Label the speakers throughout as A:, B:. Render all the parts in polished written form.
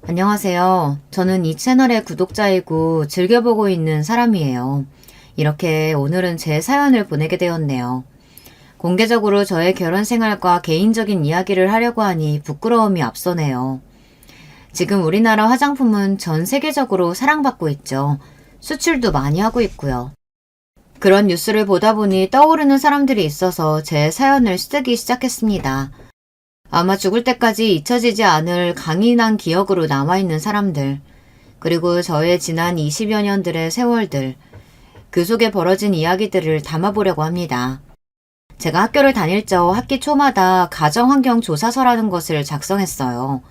A: 안녕하세요. 저는 이 채널의 구독자이고 즐겨보고 있는 사람이에요. 이렇게 오늘은 제 사연을 보내게 되었네요. 공개적으로 저의 결혼 생활과 개인적인 이야기를 하려고 하니 부끄러움이 앞서네요. 지금 우리나라 화장품은 전 세계적으로 사랑받고 있죠. 수출도 많이 하고 있고요. 그런 뉴스를 보다 보니 떠오르는 사람들이 있어서 제 사연을 쓰기 시작했습니다. 아마 죽을 때까지 잊혀지지 않을 강인한 기억으로 남아있는 사람들, 그리고 저의 지난 20여 년들의 세월들, 그 속에 벌어진 이야기들을 담아보려고 합니다. 제가 학교를 다닐 적 학기 초마다 가정환경조사서라는 것을 작성했어요.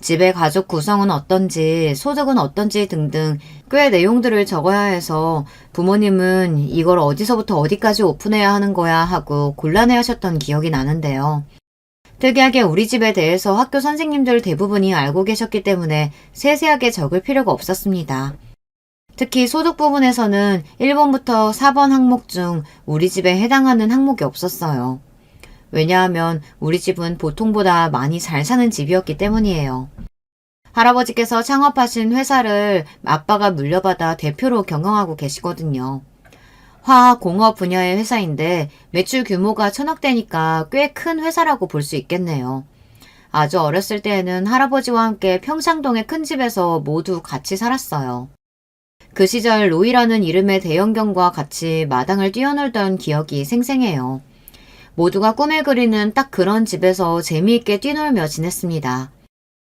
A: 집의 가족 구성은 어떤지, 소득은 어떤지 등등 꽤 내용들을 적어야 해서 부모님은 이걸 어디서부터 어디까지 오픈해야 하는 거야 하고 곤란해 하셨던 기억이 나는데요. 특이하게 우리 집에 대해서 학교 선생님들 대부분이 알고 계셨기 때문에 세세하게 적을 필요가 없었습니다. 특히 소득 부분에서는 1번부터 4번 항목 중 우리 집에 해당하는 항목이 없었어요. 왜냐하면 우리 집은 보통보다 많이 잘 사는 집이었기 때문이에요. 할아버지께서 창업하신 회사를 아빠가 물려받아 대표로 경영하고 계시거든요. 화학공업 분야의 회사인데 매출 규모가 천억대니까 꽤 큰 회사라고 볼 수 있겠네요. 아주 어렸을 때에는 할아버지와 함께 평창동의 큰 집에서 모두 같이 살았어요. 그 시절 로이라는 이름의 대형견과 같이 마당을 뛰어놀던 기억이 생생해요. 모두가 꿈에 그리는 딱 그런 집에서 재미있게 뛰놀며 지냈습니다.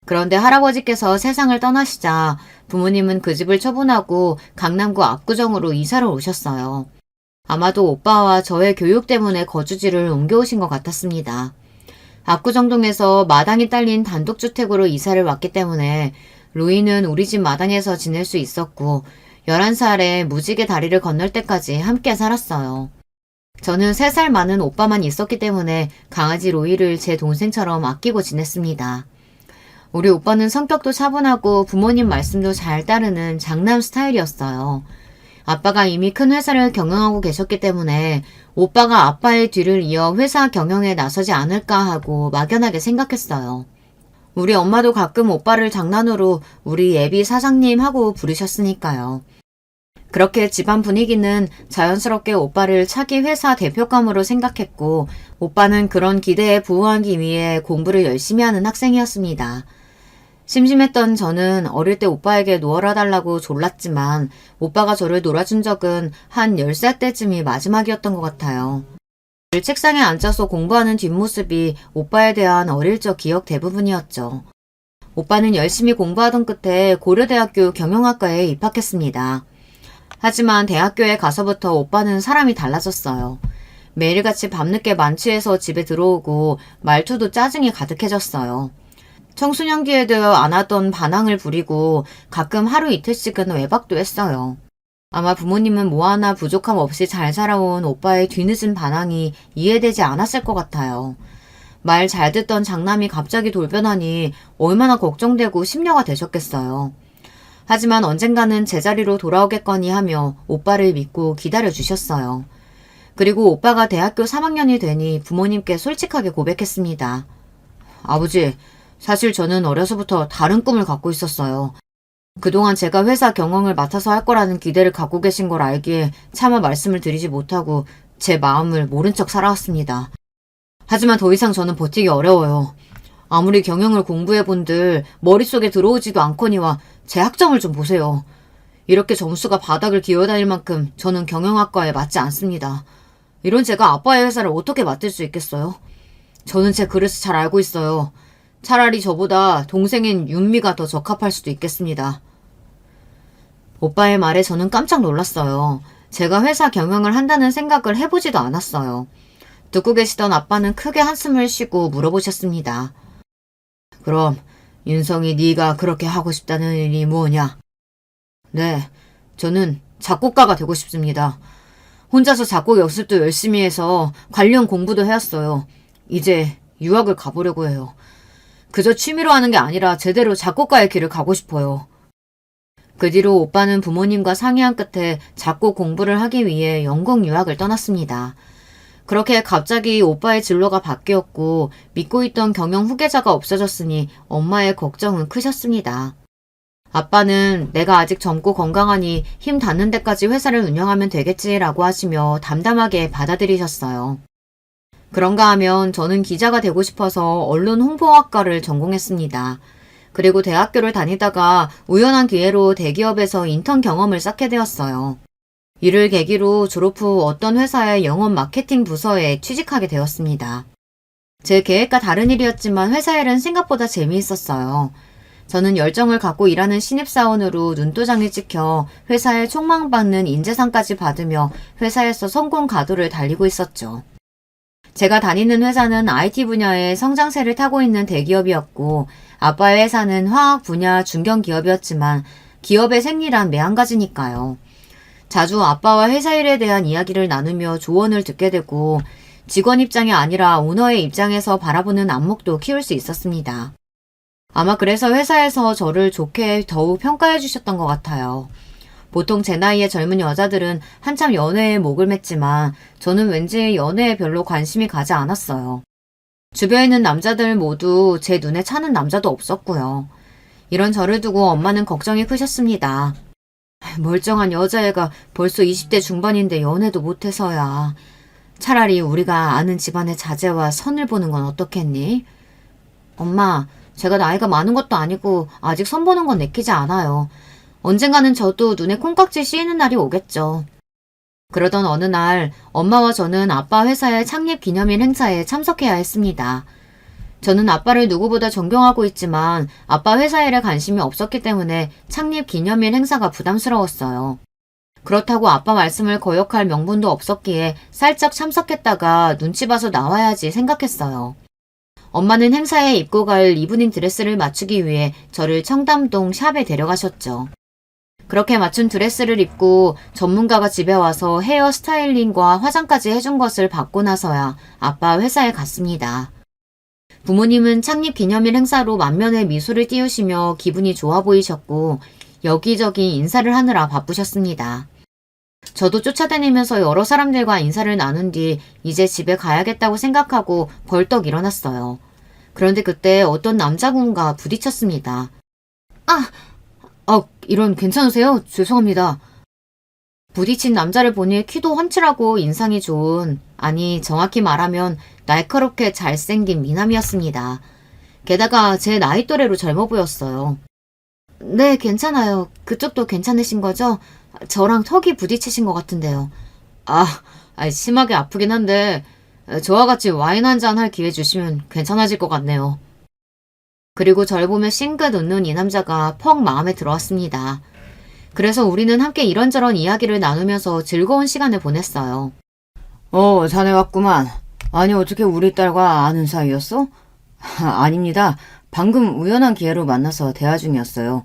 A: 그런데 할아버지께서 세상을 떠나시자 부모님은 그 집을 처분하고 강남구 압구정으로 이사를 오셨어요. 아마도 오빠와 저의 교육 때문에 거주지를 옮겨오신 것 같았습니다. 압구정동에서 마당이 딸린 단독주택으로 이사를 왔기 때문에 로이는 우리 집 마당에서 지낼 수 있었고 11살에 무지개 다리를 건널 때까지 함께 살았어요. 저는 3살 많은 오빠만 있었기 때문에 강아지 로이를 제 동생처럼 아끼고 지냈습니다. 우리 오빠는 성격도 차분하고 부모님 말씀도 잘 따르는 장남 스타일이었어요. 아빠가 이미 큰 회사를 경영하고 계셨기 때문에 오빠가 아빠의 뒤를 이어 회사 경영에 나서지 않을까 하고 막연하게 생각했어요. 우리 엄마도 가끔 오빠를 장난으로 우리 예비 사장님 하고 부르셨으니까요. 그렇게 집안 분위기는 자연스럽게 오빠를 차기 회사 대표감으로 생각했고 오빠는 그런 기대에 부응하기 위해 공부를 열심히 하는 학생이었습니다. 심심했던 저는 어릴 때 오빠에게 놀아 달라고 졸랐지만 오빠가 저를 놀아준 적은 한 10살 때쯤이 마지막이었던 것 같아요. 늘 책상에 앉아서 공부하는 뒷모습이 오빠에 대한 어릴 적 기억 대부분이었죠. 오빠는 열심히 공부하던 끝에 고려대학교 경영학과에 입학했습니다. 하지만 대학교에 가서부터 오빠는 사람이 달라졌어요. 매일같이 밤늦게 만취해서 집에 들어오고 말투도 짜증이 가득해졌어요. 청소년기에도 안 하던 반항을 부리고 가끔 하루 이틀씩은 외박도 했어요. 아마 부모님은 뭐 하나 부족함 없이 잘 살아온 오빠의 뒤늦은 반항이 이해되지 않았을 것 같아요. 말 잘 듣던 장남이 갑자기 돌변하니 얼마나 걱정되고 심려가 되셨겠어요. 하지만 언젠가는 제자리로 돌아오겠거니 하며 오빠를 믿고 기다려주셨어요. 그리고 오빠가 대학교 3학년이 되니 부모님께 솔직하게 고백했습니다. 아버지, 사실 저는 어려서부터 다른 꿈을 갖고 있었어요. 그동안 제가 회사 경영을 맡아서 할 거라는 기대를 갖고 계신 걸 알기에 차마 말씀을 드리지 못하고 제 마음을 모른 척 살아왔습니다. 하지만 더 이상 저는 버티기 어려워요. 아무리 경영을 공부해본들 머릿속에 들어오지도 않거니와 제 학점을 좀 보세요. 이렇게 점수가 바닥을 기어다닐 만큼 저는 경영학과에 맞지 않습니다. 이런 제가 아빠의 회사를 어떻게 맡을 수 있겠어요? 저는 제 그릇을 잘 알고 있어요. 차라리 저보다 동생인 윤미가 더 적합할 수도 있겠습니다. 오빠의 말에 저는 깜짝 놀랐어요. 제가 회사 경영을 한다는 생각을 해보지도 않았어요. 듣고 계시던 아빠는 크게 한숨을 쉬고 물어보셨습니다. 그럼 윤성이 네가 그렇게 하고 싶다는 일이 뭐냐? 네, 저는 작곡가가 되고 싶습니다. 혼자서 작곡 연습도 열심히 해서 관련 공부도 해왔어요. 이제 유학을 가보려고 해요. 그저 취미로 하는 게 아니라 제대로 작곡가의 길을 가고 싶어요. 그 뒤로 오빠는 부모님과 상의한 끝에 작곡 공부를 하기 위해 영국 유학을 떠났습니다. 그렇게 갑자기 오빠의 진로가 바뀌었고 믿고 있던 경영 후계자가 없어졌으니 엄마의 걱정은 크셨습니다. 아빠는 내가 아직 젊고 건강하니 힘 닿는 데까지 회사를 운영하면 되겠지라고 하시며 담담하게 받아들이셨어요. 그런가 하면 저는 기자가 되고 싶어서 언론 홍보학과를 전공했습니다. 그리고 대학교를 다니다가 우연한 기회로 대기업에서 인턴 경험을 쌓게 되었어요. 이를 계기로 졸업 후 어떤 회사의 영업 마케팅 부서에 취직하게 되었습니다. 제 계획과 다른 일이었지만 회사 일은 생각보다 재미있었어요. 저는 열정을 갖고 일하는 신입사원으로 눈도장을 찍혀 회사에 촉망받는 인재상까지 받으며 회사에서 성공 가도를 달리고 있었죠. 제가 다니는 회사는 IT 분야의 성장세를 타고 있는 대기업이었고 아빠의 회사는 화학 분야 중견기업이었지만 기업의 생리란 매한가지니까요. 자주 아빠와 회사 일에 대한 이야기를 나누며 조언을 듣게 되고 직원 입장이 아니라 오너의 입장에서 바라보는 안목도 키울 수 있었습니다. 아마 그래서 회사에서 저를 좋게 더욱 평가해 주셨던 것 같아요. 보통 제 나이의 젊은 여자들은 한참 연애에 목을 맸지만 저는 왠지 연애에 별로 관심이 가지 않았어요. 주변에 있는 남자들 모두 제 눈에 차는 남자도 없었고요. 이런 저를 두고 엄마는 걱정이 크셨습니다. 멀쩡한 여자애가 벌써 20대 중반인데 연애도 못해서야. 차라리 우리가 아는 집안의 자제와 선을 보는 건 어떻겠니? 엄마, 제가 나이가 많은 것도 아니고 아직 선 보는 건 내키지 않아요. 언젠가는 저도 눈에 콩깍지 씌이는 날이 오겠죠. 그러던 어느 날 엄마와 저는 아빠 회사의 창립 기념일 행사에 참석해야 했습니다. 저는 아빠를 누구보다 존경하고 있지만 아빠 회사 일에 관심이 없었기 때문에 창립 기념일 행사가 부담스러웠어요. 그렇다고 아빠 말씀을 거역할 명분도 없었기에 살짝 참석했다가 눈치 봐서 나와야지 생각했어요. 엄마는 행사에 입고 갈 이브닝 드레스를 맞추기 위해 저를 청담동 샵에 데려가셨죠. 그렇게 맞춘 드레스를 입고 전문가가 집에 와서 헤어 스타일링과 화장까지 해준 것을 받고 나서야 아빠 회사에 갔습니다. 부모님은 창립 기념일 행사로 만면에 미소를 띄우시며 기분이 좋아 보이셨고 여기저기 인사를 하느라 바쁘셨습니다. 저도 쫓아다니면서 여러 사람들과 인사를 나눈 뒤 이제 집에 가야겠다고 생각하고 벌떡 일어났어요. 그런데 그때 어떤 남자분과 부딪혔습니다. 이런 괜찮으세요? 죄송합니다. 부딪힌 남자를 보니 키도 훤칠하고 인상이 좋은, 아니 정확히 말하면 날카롭게 잘생긴 미남이었습니다. 게다가 제 나이 또래로 젊어 보였어요. 네, 괜찮아요. 그쪽도 괜찮으신 거죠? 저랑 턱이 부딪히신 것 같은데요. 심하게 아프긴 한데 저와 같이 와인 한잔 할 기회 주시면 괜찮아질 것 같네요. 그리고 절 보며 싱긋 웃는 이 남자가 퍽 마음에 들어왔습니다. 그래서 우리는 함께 이런저런 이야기를 나누면서 즐거운 시간을 보냈어요. 자네 왔구만. 아니 어떻게 우리 딸과 아는 사이였어? 아닙니다. 방금 우연한 기회로 만나서 대화 중이었어요.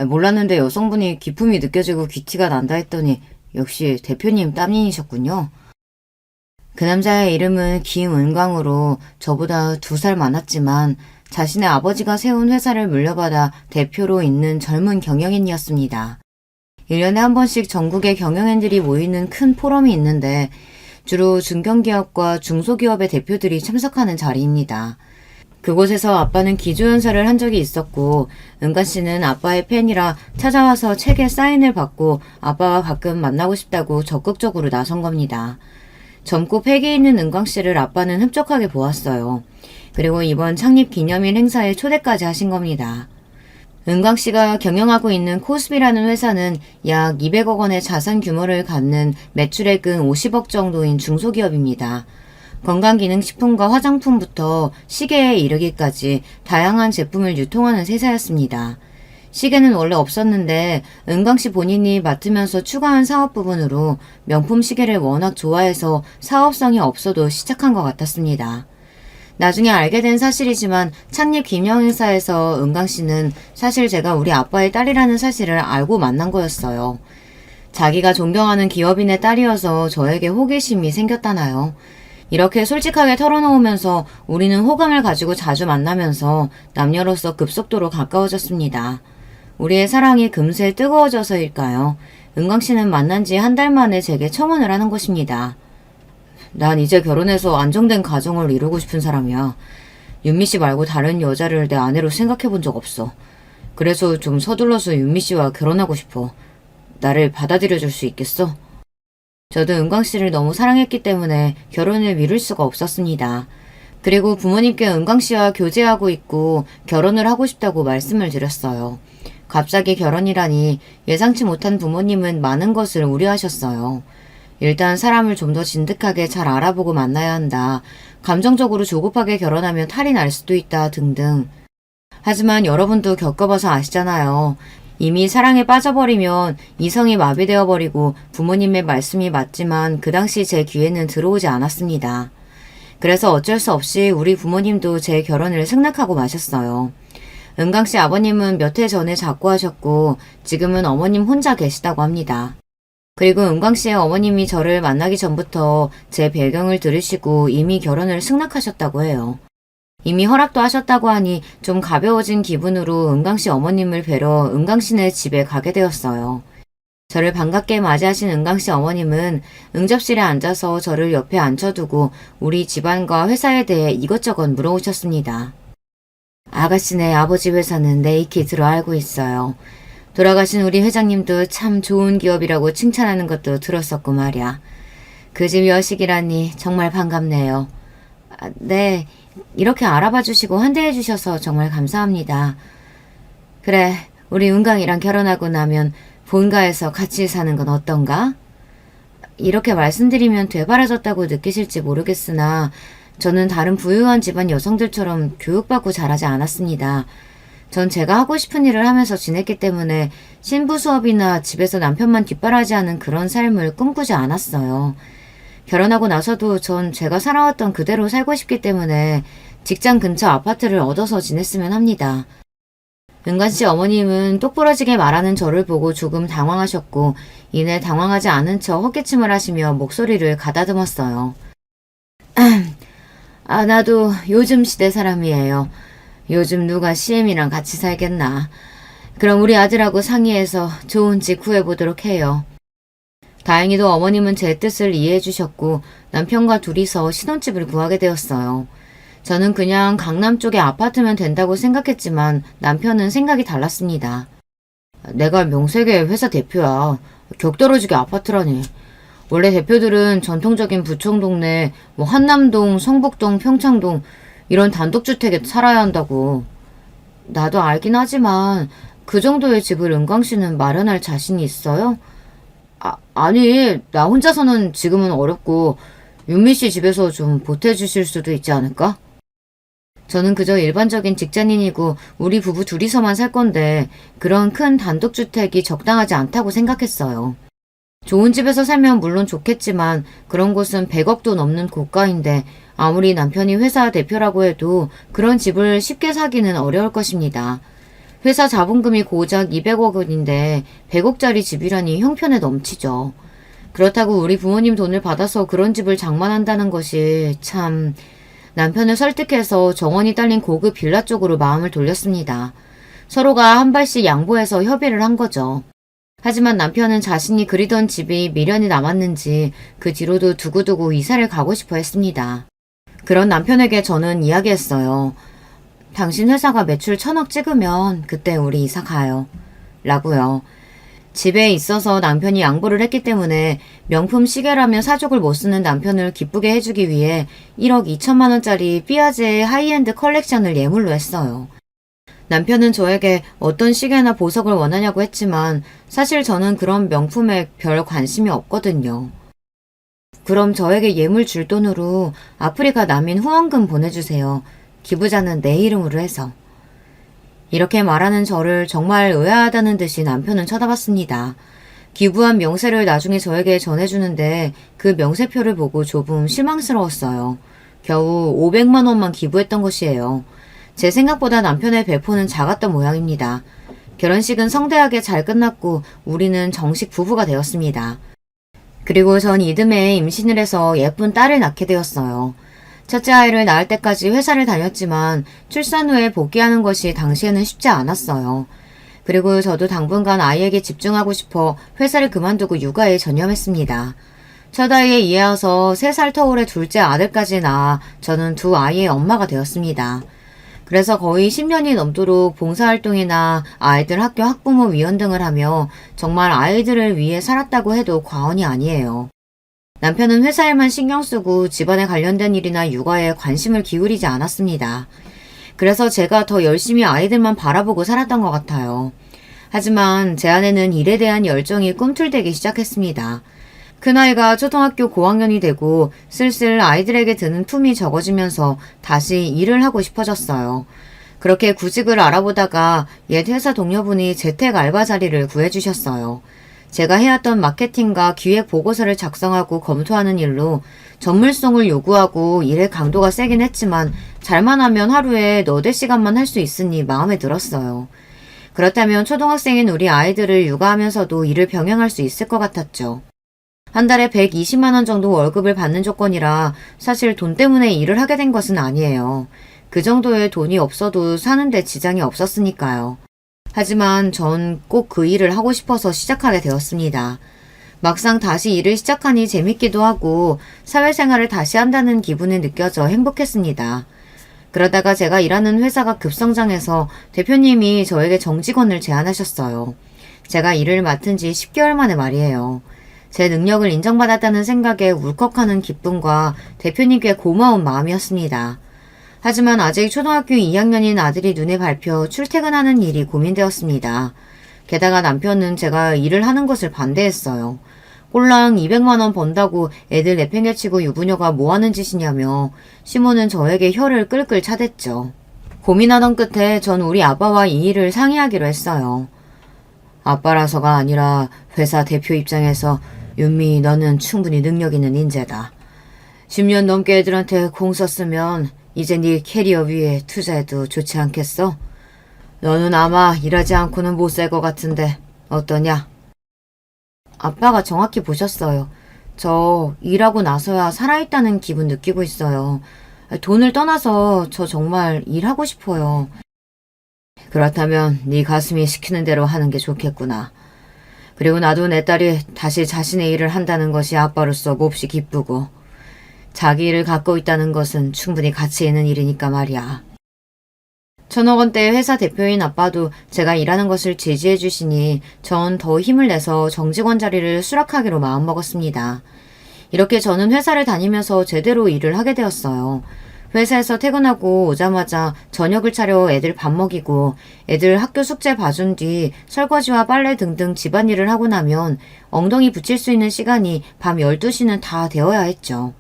A: 몰랐는데 여성분이 기품이 느껴지고 귀티가 난다 했더니 역시 대표님 따님이셨군요. 그 남자의 이름은 김은광으로 저보다 2살 많았지만 자신의 아버지가 세운 회사를 물려받아 대표로 있는 젊은 경영인이었습니다. 1년에 한 번씩 전국의 경영인들이 모이는 큰 포럼이 있는데 주로 중견기업과 중소기업의 대표들이 참석하는 자리입니다. 그곳에서 아빠는 기조연설을 한 적이 있었고 은가 씨는 아빠의 팬이라 찾아와서 책에 사인을 받고 아빠와 가끔 만나고 싶다고 적극적으로 나선 겁니다. 젊고 패기 있는 은광 씨를 아빠는 흡족하게 보았어요. 그리고 이번 창립 기념일 행사에 초대까지 하신 겁니다. 은광 씨가 경영하고 있는 코스비라는 회사는 약 200억 원의 자산 규모를 갖는 매출액은 50억 정도인 중소기업입니다. 건강기능식품과 화장품부터 시계에 이르기까지 다양한 제품을 유통하는 회사였습니다. 시계는 원래 없었는데 은광 씨 본인이 맡으면서 추가한 사업 부분으로 명품 시계를 워낙 좋아해서 사업성이 없어도 시작한 것 같았습니다. 나중에 알게 된 사실이지만 창립 기념행사에서 은광 씨는 사실 제가 우리 아빠의 딸이라는 사실을 알고 만난 거였어요. 자기가 존경하는 기업인의 딸이어서 저에게 호기심이 생겼다나요. 이렇게 솔직하게 털어놓으면서 우리는 호감을 가지고 자주 만나면서 남녀로서 급속도로 가까워졌습니다. 우리의 사랑이 금세 뜨거워져서일까요? 은광 씨는 만난 지 1달 만에 제게 청혼을 하는 것입니다. 난 이제 결혼해서 안정된 가정을 이루고 싶은 사람이야. 윤미 씨 말고 다른 여자를 내 아내로 생각해 본 적 없어. 그래서 좀 서둘러서 윤미 씨와 결혼하고 싶어. 나를 받아들여 줄 수 있겠어? 저도 은광 씨를 너무 사랑했기 때문에 결혼을 미룰 수가 없었습니다. 그리고 부모님께 은광 씨와 교제하고 있고 결혼을 하고 싶다고 말씀을 드렸어요. 갑자기 결혼이라니 예상치 못한 부모님은 많은 것을 우려하셨어요. 일단 사람을 좀 더 진득하게 잘 알아보고 만나야 한다. 감정적으로 조급하게 결혼하면 탈이 날 수도 있다 등등. 하지만 여러분도 겪어봐서 아시잖아요. 이미 사랑에 빠져버리면 이성이 마비되어버리고 부모님의 말씀이 맞지만 그 당시 제 귀에는 들어오지 않았습니다. 그래서 어쩔 수 없이 우리 부모님도 제 결혼을 승낙하고 마셨어요. 은강 씨 아버님은 몇 해 전에 작고하셨고 지금은 어머님 혼자 계시다고 합니다. 그리고 은광 씨의 어머님이 저를 만나기 전부터 제 배경을 들으시고 이미 결혼을 승낙하셨다고 해요. 이미 허락도 하셨다고 하니 좀 가벼워진 기분으로 은광 씨 어머님을 뵈러 은광 씨네 집에 가게 되었어요. 저를 반갑게 맞이하신 은광 씨 어머님은 응접실에 앉아서 저를 옆에 앉혀두고 우리 집안과 회사에 대해 이것저것 물어오셨습니다. 아가씨네 아버지 회사는 네이키드로 알고 있어요. 돌아가신 우리 회장님도 참 좋은 기업이라고 칭찬하는 것도 들었었고 말이야. 그 집 여식이라니 정말 반갑네요. 네, 이렇게 알아봐 주시고 환대해 주셔서 정말 감사합니다. 그래, 우리 은강이랑 결혼하고 나면 본가에서 같이 사는 건 어떤가? 이렇게 말씀드리면 되바라졌다고 느끼실지 모르겠으나 저는 다른 부유한 집안 여성들처럼 교육받고 자라지 않았습니다. 전 제가 하고 싶은 일을 하면서 지냈기 때문에 신부 수업이나 집에서 남편만 뒷바라지하는 그런 삶을 꿈꾸지 않았어요. 결혼하고 나서도 전 제가 살아왔던 그대로 살고 싶기 때문에 직장 근처 아파트를 얻어서 지냈으면 합니다. 은관 씨 어머님은 똑부러지게 말하는 저를 보고 조금 당황하셨고 이내 당황하지 않은 척 헛기침을 하시며 목소리를 가다듬었어요. 나도 요즘 시대 사람이에요. 요즘 누가 CM이랑 같이 살겠나. 그럼 우리 아들하고 상의해서 좋은 집 구해보도록 해요. 다행히도 어머님은 제 뜻을 이해해 주셨고 남편과 둘이서 신혼집을 구하게 되었어요. 저는 그냥 강남 쪽에 아파트면 된다고 생각했지만 남편은 생각이 달랐습니다. 내가 명색의 회사 대표야. 격떨어지게 아파트라니. 원래 대표들은 전통적인 부촌 동네, 한남동, 성북동, 평창동 이런 단독주택에 살아야 한다고. 나도 알긴 하지만 그 정도의 집을 은광 씨는 마련할 자신이 있어요? 아니, 나 혼자서는 지금은 어렵고 윤미 씨 집에서 좀 보태주실 수도 있지 않을까? 저는 그저 일반적인 직장인이고 우리 부부 둘이서만 살 건데 그런 큰 단독주택이 적당하지 않다고 생각했어요. 좋은 집에서 살면 물론 좋겠지만 그런 곳은 100억도 넘는 고가인데 아무리 남편이 회사 대표라고 해도 그런 집을 쉽게 사기는 어려울 것입니다. 회사 자본금이 고작 200억 원인데 100억짜리 집이라니 형편에 넘치죠. 그렇다고 우리 부모님 돈을 받아서 그런 집을 장만한다는 것이 참... 남편을 설득해서 정원이 딸린 고급 빌라 쪽으로 마음을 돌렸습니다. 서로가 한 발씩 양보해서 협의를 한 거죠. 하지만 남편은 자신이 그리던 집이 미련이 남았는지 그 뒤로도 두고두고 이사를 가고 싶어 했습니다. 그런 남편에게 저는 이야기했어요. 당신 회사가 매출 1000억 찍으면 그때 우리 이사 가요. 라고요. 집에 있어서 남편이 양보를 했기 때문에 명품 시계라며 사족을 못 쓰는 남편을 기쁘게 해주기 위해 1억 2천만 원짜리 삐아제의 하이엔드 컬렉션을 예물로 했어요. 남편은 저에게 어떤 시계나 보석을 원하냐고 했지만 사실 저는 그런 명품에 별 관심이 없거든요. 그럼 저에게 예물 줄 돈으로 아프리카 난민 후원금 보내주세요. 기부자는 내 이름으로 해서. 이렇게 말하는 저를 정말 의아하다는 듯이 남편은 쳐다봤습니다. 기부한 명세를 나중에 저에게 전해주는데 그 명세표를 보고 조금 실망스러웠어요. 겨우 500만 원만 기부했던 것이에요. 제 생각보다 남편의 배포는 작았던 모양입니다. 결혼식은 성대하게 잘 끝났고 우리는 정식 부부가 되었습니다. 그리고 전 이듬해 임신을 해서 예쁜 딸을 낳게 되었어요. 첫째 아이를 낳을 때까지 회사를 다녔지만 출산 후에 복귀하는 것이 당시에는 쉽지 않았어요. 그리고 저도 당분간 아이에게 집중하고 싶어 회사를 그만두고 육아에 전념했습니다. 첫 아이에 이어서 3살 터울의 둘째 아들까지 낳아 저는 두 아이의 엄마가 되었습니다. 그래서 거의 10년이 넘도록 봉사활동이나 아이들 학교 학부모 위원 등을 하며 정말 아이들을 위해 살았다고 해도 과언이 아니에요. 남편은 회사 일만 신경 쓰고 집안에 관련된 일이나 육아에 관심을 기울이지 않았습니다. 그래서 제가 더 열심히 아이들만 바라보고 살았던 것 같아요. 하지만 제 안에는 일에 대한 열정이 꿈틀대기 시작했습니다. 큰아이가 초등학교 고학년이 되고 슬슬 아이들에게 드는 품이 적어지면서 다시 일을 하고 싶어졌어요. 그렇게 구직을 알아보다가 옛 회사 동료분이 재택 알바 자리를 구해주셨어요. 제가 해왔던 마케팅과 기획 보고서를 작성하고 검토하는 일로 전문성을 요구하고 일의 강도가 세긴 했지만 잘만 하면 하루에 너댓 시간만 할 수 있으니 마음에 들었어요. 그렇다면 초등학생인 우리 아이들을 육아하면서도 일을 병행할 수 있을 것 같았죠. 한 달에 120만 원 정도 월급을 받는 조건이라 사실 돈 때문에 일을 하게 된 것은 아니에요. 그 정도의 돈이 없어도 사는데 지장이 없었으니까요. 하지만 전 꼭 그 일을 하고 싶어서 시작하게 되었습니다. 막상 다시 일을 시작하니 재밌기도 하고 사회생활을 다시 한다는 기분이 느껴져 행복했습니다. 그러다가 제가 일하는 회사가 급성장해서 대표님이 저에게 정직원을 제안하셨어요. 제가 일을 맡은 지 10개월 만에 말이에요. 제 능력을 인정받았다는 생각에 울컥하는 기쁨과 대표님께 고마운 마음이었습니다. 하지만 아직 초등학교 2학년인 아들이 눈에 밟혀 출퇴근하는 일이 고민되었습니다. 게다가 남편은 제가 일을 하는 것을 반대했어요. 꼴랑 200만 원 번다고 애들 내팽개치고 유부녀가 뭐하는 짓이냐며 시모는 저에게 혀를 끌끌 차댔죠. 고민하던 끝에 전 우리 아빠와 이 일을 상의하기로 했어요. 아빠라서가 아니라 회사 대표 입장에서 윤미 너는 충분히 능력 있는 인재다. 10년 넘게 애들한테 공 썼으면 이제 네 캐리어 위에 투자해도 좋지 않겠어? 너는 아마 일하지 않고는 못 살 것 같은데 어떠냐? 아빠가 정확히 보셨어요. 저 일하고 나서야 살아있다는 기분 느끼고 있어요. 돈을 떠나서 저 정말 일하고 싶어요. 그렇다면 네 가슴이 시키는 대로 하는 게 좋겠구나. 그리고 나도 내 딸이 다시 자신의 일을 한다는 것이 아빠로서 몹시 기쁘고 자기 일을 갖고 있다는 것은 충분히 가치 있는 일이니까 말이야. 1,000억 원대의 회사 대표인 아빠도 제가 일하는 것을 지지해 주시니 전 더 힘을 내서 정직원 자리를 수락하기로 마음먹었습니다. 이렇게 저는 회사를 다니면서 제대로 일을 하게 되었어요. 회사에서 퇴근하고 오자마자 저녁을 차려 애들 밥 먹이고 애들 학교 숙제 봐준 뒤 설거지와 빨래 등등 집안일을 하고 나면 엉덩이 붙일 수 있는 시간이 밤 12시는 다 되어야 했죠.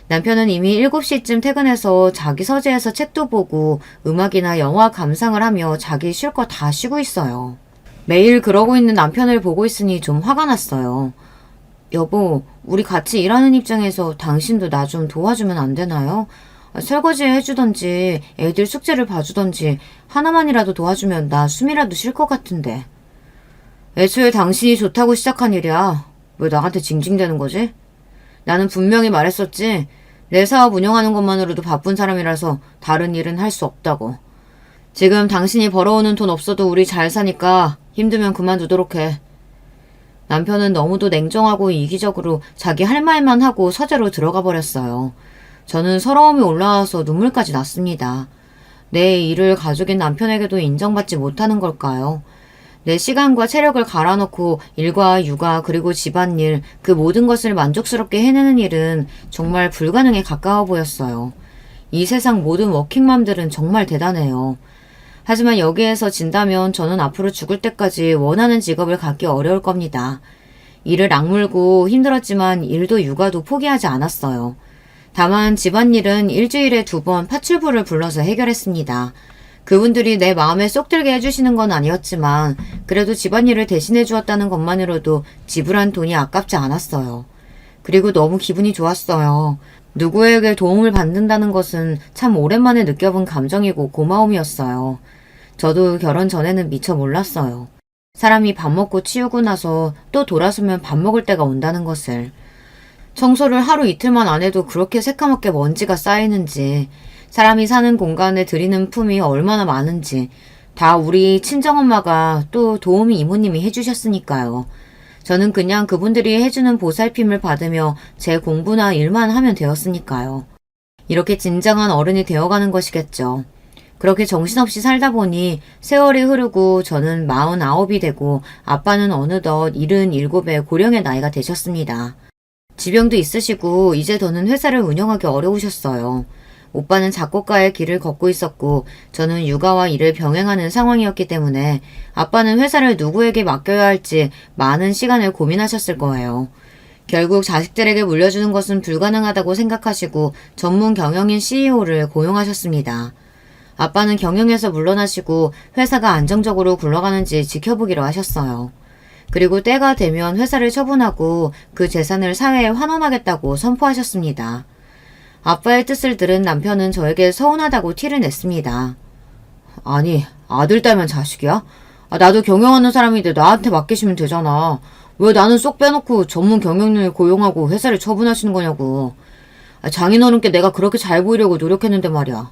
A: 남편은 이미 7시쯤 퇴근해서 자기 서재에서 책도 보고 음악이나 영화 감상을 하며 자기 쉴 거 다 쉬고 있어요. 매일 그러고 있는 남편을 보고 있으니 좀 화가 났어요. 여보, 우리 같이 일하는 입장에서 당신도 나 좀 도와주면 안 되나요? 설거지 해주던지 애들 숙제를 봐주던지 하나만이라도 도와주면 나 숨이라도 쉴 것 같은데. 애초에 당신이 좋다고 시작한 일이야. 왜 나한테 징징대는 거지? 나는 분명히 말했었지. 내 사업 운영하는 것만으로도 바쁜 사람이라서 다른 일은 할 수 없다고. 지금 당신이 벌어오는 돈 없어도 우리 잘 사니까 힘들면 그만두도록 해. 남편은 너무도 냉정하고 이기적으로 자기 할 말만 하고 서재로 들어가 버렸어요. 저는 서러움이 올라와서 눈물까지 났습니다. 내 일을 가족인 남편에게도 인정받지 못하는 걸까요? 내 시간과 체력을 갈아넣고 일과 육아 그리고 집안일 그 모든 것을 만족스럽게 해내는 일은 정말 불가능에 가까워 보였어요. 이 세상 모든 워킹맘들은 정말 대단해요. 하지만 여기에서 진다면 저는 앞으로 죽을 때까지 원하는 직업을 갖기 어려울 겁니다. 일을 악물고 힘들었지만 일도 육아도 포기하지 않았어요. 다만 집안일은 일주일에 2번 파출부를 불러서 해결했습니다. 그분들이 내 마음에 쏙 들게 해주시는 건 아니었지만 그래도 집안일을 대신해 주었다는 것만으로도 지불한 돈이 아깝지 않았어요. 그리고 너무 기분이 좋았어요. 누구에게 도움을 받는다는 것은 참 오랜만에 느껴본 감정이고 고마움이었어요. 저도 결혼 전에는 미처 몰랐어요. 사람이 밥 먹고 치우고 나서 또 돌아서면 밥 먹을 때가 온다는 것을. 청소를 하루 이틀만 안 해도 그렇게 새까맣게 먼지가 쌓이는지, 사람이 사는 공간에 들이는 품이 얼마나 많은지 다 우리 친정엄마가 또 도우미 이모님이 해주셨으니까요. 저는 그냥 그분들이 해주는 보살핌을 받으며 제 공부나 일만 하면 되었으니까요. 이렇게 진정한 어른이 되어가는 것이겠죠. 그렇게 정신없이 살다 보니 세월이 흐르고 저는 49이 되고 아빠는 어느덧 77의 고령의 나이가 되셨습니다. 지병도 있으시고 이제 더는 회사를 운영하기 어려우셨어요. 오빠는 작곡가의 길을 걷고 있었고 저는 육아와 일을 병행하는 상황이었기 때문에 아빠는 회사를 누구에게 맡겨야 할지 많은 시간을 고민하셨을 거예요. 결국 자식들에게 물려주는 것은 불가능하다고 생각하시고 전문 경영인 CEO를 고용하셨습니다. 아빠는 경영에서 물러나시고 회사가 안정적으로 굴러가는지 지켜보기로 하셨어요. 그리고 때가 되면 회사를 처분하고 그 재산을 사회에 환원하겠다고 선포하셨습니다. 아빠의 뜻을 들은 남편은 저에게 서운하다고 티를 냈습니다. 아니, 아들 딸면 자식이야? 나도 경영하는 사람인데 나한테 맡기시면 되잖아. 왜 나는 쏙 빼놓고 전문 경영인을 고용하고 회사를 처분하시는 거냐고. 장인어른께 내가 그렇게 잘 보이려고 노력했는데 말이야.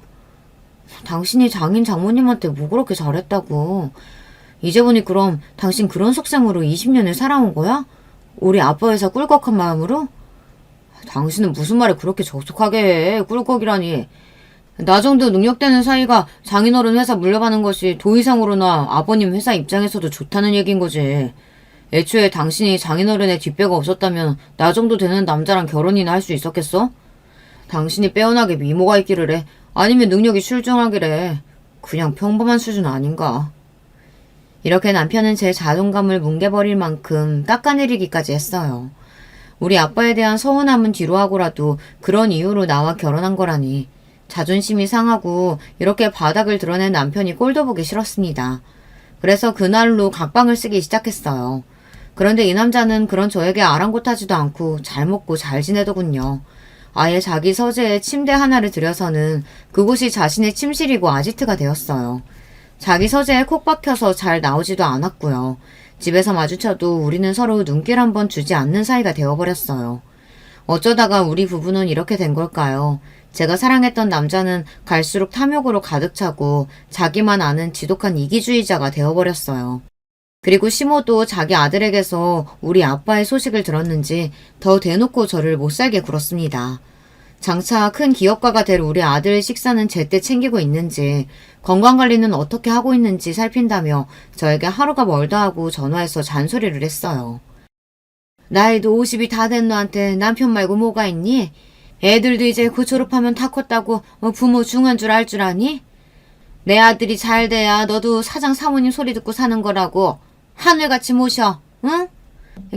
A: 당신이 장인 장모님한테 뭐 그렇게 잘했다고. 이제 보니 그럼 당신 그런 속셈으로 20년을 살아온 거야? 우리 아빠 회사 꿀꺽한 마음으로? 당신은 무슨 말을 그렇게 적속하게 해. 꿀꺽이라니. 나 정도 능력되는 사이가 장인어른 회사 물려받는 것이 도의상으로나 아버님 회사 입장에서도 좋다는 얘기인 거지. 애초에 당신이 장인어른의 뒷배가 없었다면 나 정도 되는 남자랑 결혼이나 할 수 있었겠어? 당신이 빼어나게 미모가 있기를 해. 아니면 능력이 출중하기래. 그냥 평범한 수준 아닌가. 이렇게 남편은 제 자존감을 뭉개버릴 만큼 깎아내리기까지 했어요. 우리 아빠에 대한 서운함은 뒤로 하고라도 그런 이유로 나와 결혼한 거라니. 자존심이 상하고 이렇게 바닥을 드러낸 남편이 꼴도 보기 싫었습니다. 그래서 그날로 각방을 쓰기 시작했어요. 그런데 이 남자는 그런 저에게 아랑곳하지도 않고 잘 먹고 잘 지내더군요. 아예 자기 서재에 침대 하나를 들여서는 그곳이 자신의 침실이고 아지트가 되었어요. 자기 서재에 콕 박혀서 잘 나오지도 않았고요. 집에서 마주쳐도 우리는 서로 눈길 한번 주지 않는 사이가 되어버렸어요. 어쩌다가 우리 부부는 이렇게 된 걸까요? 제가 사랑했던 남자는 갈수록 탐욕으로 가득 차고 자기만 아는 지독한 이기주의자가 되어버렸어요. 그리고 시모도 자기 아들에게서 우리 아빠의 소식을 들었는지 더 대놓고 저를 못살게 굴었습니다. 장차 큰 기업가가 될 우리 아들 식사는 제때 챙기고 있는지, 건강관리는 어떻게 하고 있는지 살핀다며 저에게 하루가 멀다 하고 전화해서 잔소리를 했어요. 나이도 50이 다 된 너한테 남편 말고 뭐가 있니? 애들도 이제 곧 졸업하면 다 컸다고 부모 중한 줄 알 줄 아니? 내 아들이 잘 돼야 너도 사장 사모님 소리 듣고 사는 거라고. 하늘같이 모셔, 응?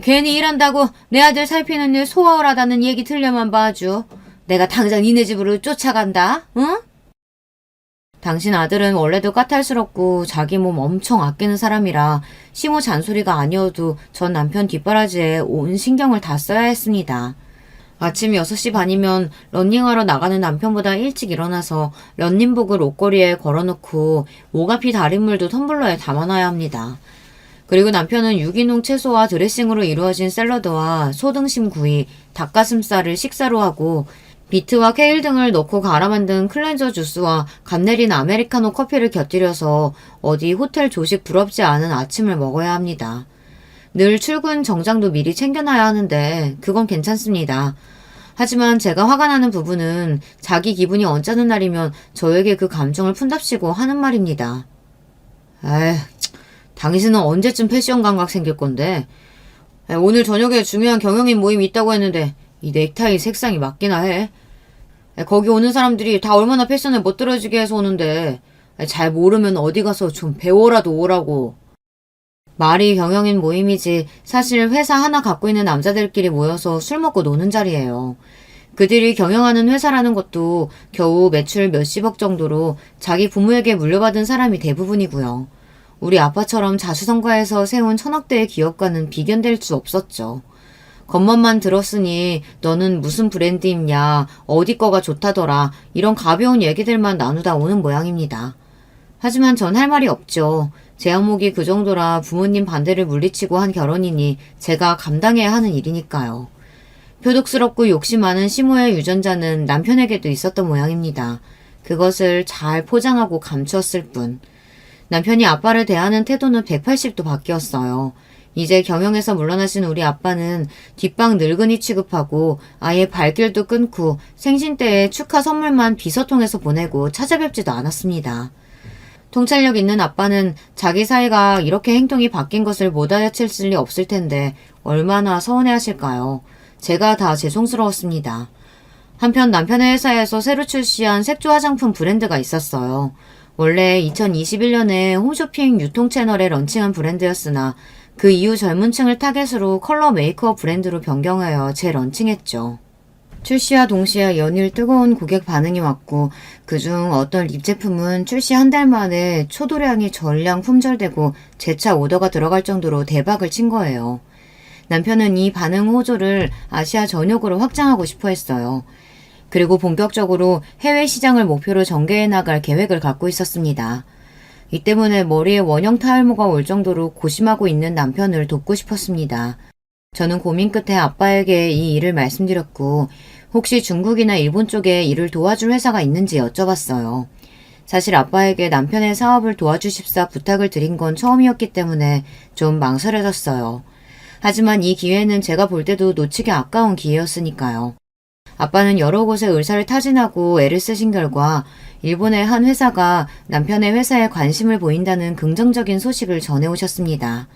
A: 괜히 일한다고 내 아들 살피는 일 소홀하다는 얘기 들려만 봐주. 내가 당장 니네 집으로 쫓아간다, 응? 당신 아들은 원래도 까탈스럽고 자기 몸 엄청 아끼는 사람이라 시모 잔소리가 아니어도 전 남편 뒷바라지에 온 신경을 다 써야 했습니다. 아침 6시 반이면 러닝하러 나가는 남편보다 일찍 일어나서 런닝복을 옷걸이에 걸어놓고 오가피 달인 물도 텀블러에 담아놔야 합니다. 그리고 남편은 유기농 채소와 드레싱으로 이루어진 샐러드와 소등심 구이, 닭가슴살을 식사로 하고 비트와 케일 등을 넣고 갈아 만든 클렌저 주스와 갓 내린 아메리카노 커피를 곁들여서 어디 호텔 조식 부럽지 않은 아침을 먹어야 합니다. 늘 출근 정장도 미리 챙겨놔야 하는데 그건 괜찮습니다. 하지만 제가 화가 나는 부분은 자기 기분이 언짢은 날이면 저에게 그 감정을 푼답시고 하는 말입니다. 에휴, 당신은 언제쯤 패션 감각 생길 건데? 오늘 저녁에 중요한 경영인 모임이 있다고 했는데 이 넥타이 색상이 맞기나 해. 거기 오는 사람들이 다 얼마나 패션을 멋들어지게 해서 오는데 잘 모르면 어디 가서 좀 배워라도 오라고. 말이 경영인 모임이지 사실 회사 하나 갖고 있는 남자들끼리 모여서 술 먹고 노는 자리예요. 그들이 경영하는 회사라는 것도 겨우 매출 몇십억 정도로 자기 부모에게 물려받은 사람이 대부분이고요. 우리 아빠처럼 자수성가해서 세운 천억대의 기업과는 비견될 수 없었죠. 겉멋만 들었으니 너는 무슨 브랜드 입냐, 어디 거가 좋다더라 이런 가벼운 얘기들만 나누다 오는 모양입니다. 하지만 전 할 말이 없죠. 제 항목이 그 정도라 부모님 반대를 물리치고 한 결혼이니 제가 감당해야 하는 일이니까요. 표독스럽고 욕심 많은 시모의 유전자는 남편에게도 있었던 모양입니다. 그것을 잘 포장하고 감추었을 뿐. 남편이 아빠를 대하는 태도는 180도 바뀌었어요. 이제 경영에서 물러나신 우리 아빠는 뒷방 늙은이 취급하고 아예 발길도 끊고 생신 때에 축하 선물만 비서통해서 보내고 찾아뵙지도 않았습니다. 통찰력 있는 아빠는 자기 사이가 이렇게 행동이 바뀐 것을 못 알아챘을 리 없을 텐데 얼마나 서운해하실까요? 제가 다 죄송스러웠습니다. 한편 남편의 회사에서 새로 출시한 색조 화장품 브랜드가 있었어요. 원래 2021년에 홈쇼핑 유통 채널에 런칭한 브랜드였으나 그 이후 젊은 층을 타겟으로 컬러 메이크업 브랜드로 변경하여 재런칭했죠. 출시와 동시에 연일 뜨거운 고객 반응이 왔고 그중 어떤 립 제품은 출시 한 달 만에 초도량이 전량 품절되고 재차 오더가 들어갈 정도로 대박을 친 거예요. 남편은 이 반응 호조를 아시아 전역으로 확장하고 싶어 했어요. 그리고 본격적으로 해외 시장을 목표로 전개해 나갈 계획을 갖고 있었습니다. 이 때문에 머리에 원형 탈모가 올 정도로 고심하고 있는 남편을 돕고 싶었습니다. 저는 고민 끝에 아빠에게 이 일을 말씀드렸고 혹시 중국이나 일본 쪽에 일을 도와줄 회사가 있는지 여쭤봤어요. 사실 아빠에게 남편의 사업을 도와주십사 부탁을 드린 건 처음이었기 때문에 좀 망설여졌어요. 하지만 이 기회는 제가 볼 때도 놓치기 아까운 기회였으니까요. 아빠는 여러 곳에 의사를 타진하고 애를 쓰신 결과 일본의 한 회사가 남편의 회사에 관심을 보인다는 긍정적인 소식을 전해오셨습니다.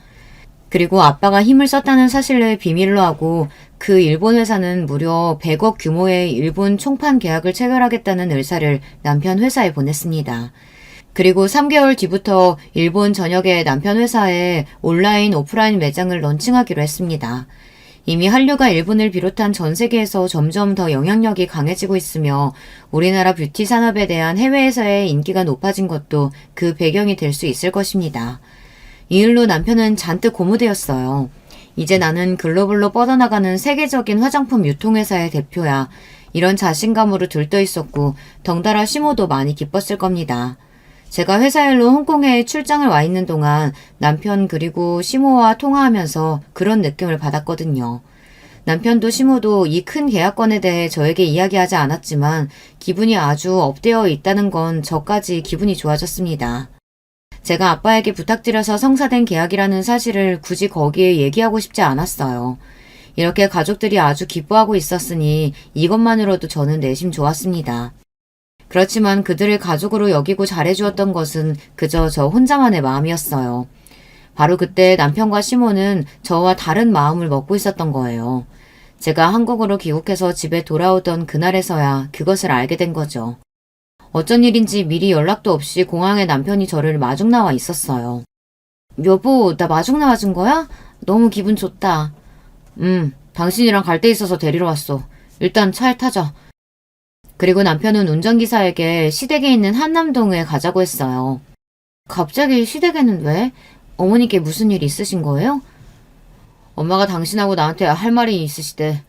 A: 그리고 아빠가 힘을 썼다는 사실을 비밀로 하고 그 일본 회사는 무려 100억 규모의 일본 총판 계약을 체결하겠다는 의사를 남편 회사에 보냈습니다. 그리고 3개월 뒤부터 일본 전역의 남편 회사에 온라인 오프라인 매장을 런칭하기로 했습니다. 이미 한류가 일본을 비롯한 전 세계에서 점점 더 영향력이 강해지고 있으며 우리나라 뷰티 산업에 대한 해외에서의 인기가 높아진 것도 그 배경이 될 수 있을 것입니다. 이 일로 남편은 잔뜩 고무되었어요. 이제 나는 글로벌로 뻗어나가는 세계적인 화장품 유통회사의 대표야. 이런 자신감으로 들떠 있었고 덩달아 시모도 많이 기뻤을 겁니다. 제가 회사 일로 홍콩에 출장을 와 있는 동안 남편 그리고 시모와 통화하면서 그런 느낌을 받았거든요. 남편도 시모도 이 큰 계약건에 대해 저에게 이야기하지 않았지만 기분이 아주 업되어 있다는 건 저까지 기분이 좋아졌습니다. 제가 아빠에게 부탁드려서 성사된 계약이라는 사실을 굳이 거기에 얘기하고 싶지 않았어요. 이렇게 가족들이 아주 기뻐하고 있었으니 이것만으로도 저는 내심 좋았습니다. 그렇지만 그들을 가족으로 여기고 잘해주었던 것은 그저 저 혼자만의 마음이었어요. 바로 그때 남편과 시모는 저와 다른 마음을 먹고 있었던 거예요. 제가 한국으로 귀국해서 집에 돌아오던 그날에서야 그것을 알게 된 거죠. 어쩐 일인지 미리 연락도 없이 공항에 남편이 저를 마중 나와 있었어요. 여보, 나 마중 나와준 거야? 너무 기분 좋다. 당신이랑 갈 데 있어서 데리러 왔어. 일단 차에 타자. 그리고 남편은 운전기사에게 시댁에 있는 한남동에 가자고 했어요. 갑자기 시댁에는 왜? 어머니께 무슨 일 있으신 거예요? 엄마가 당신하고 나한테 할 말이 있으시대.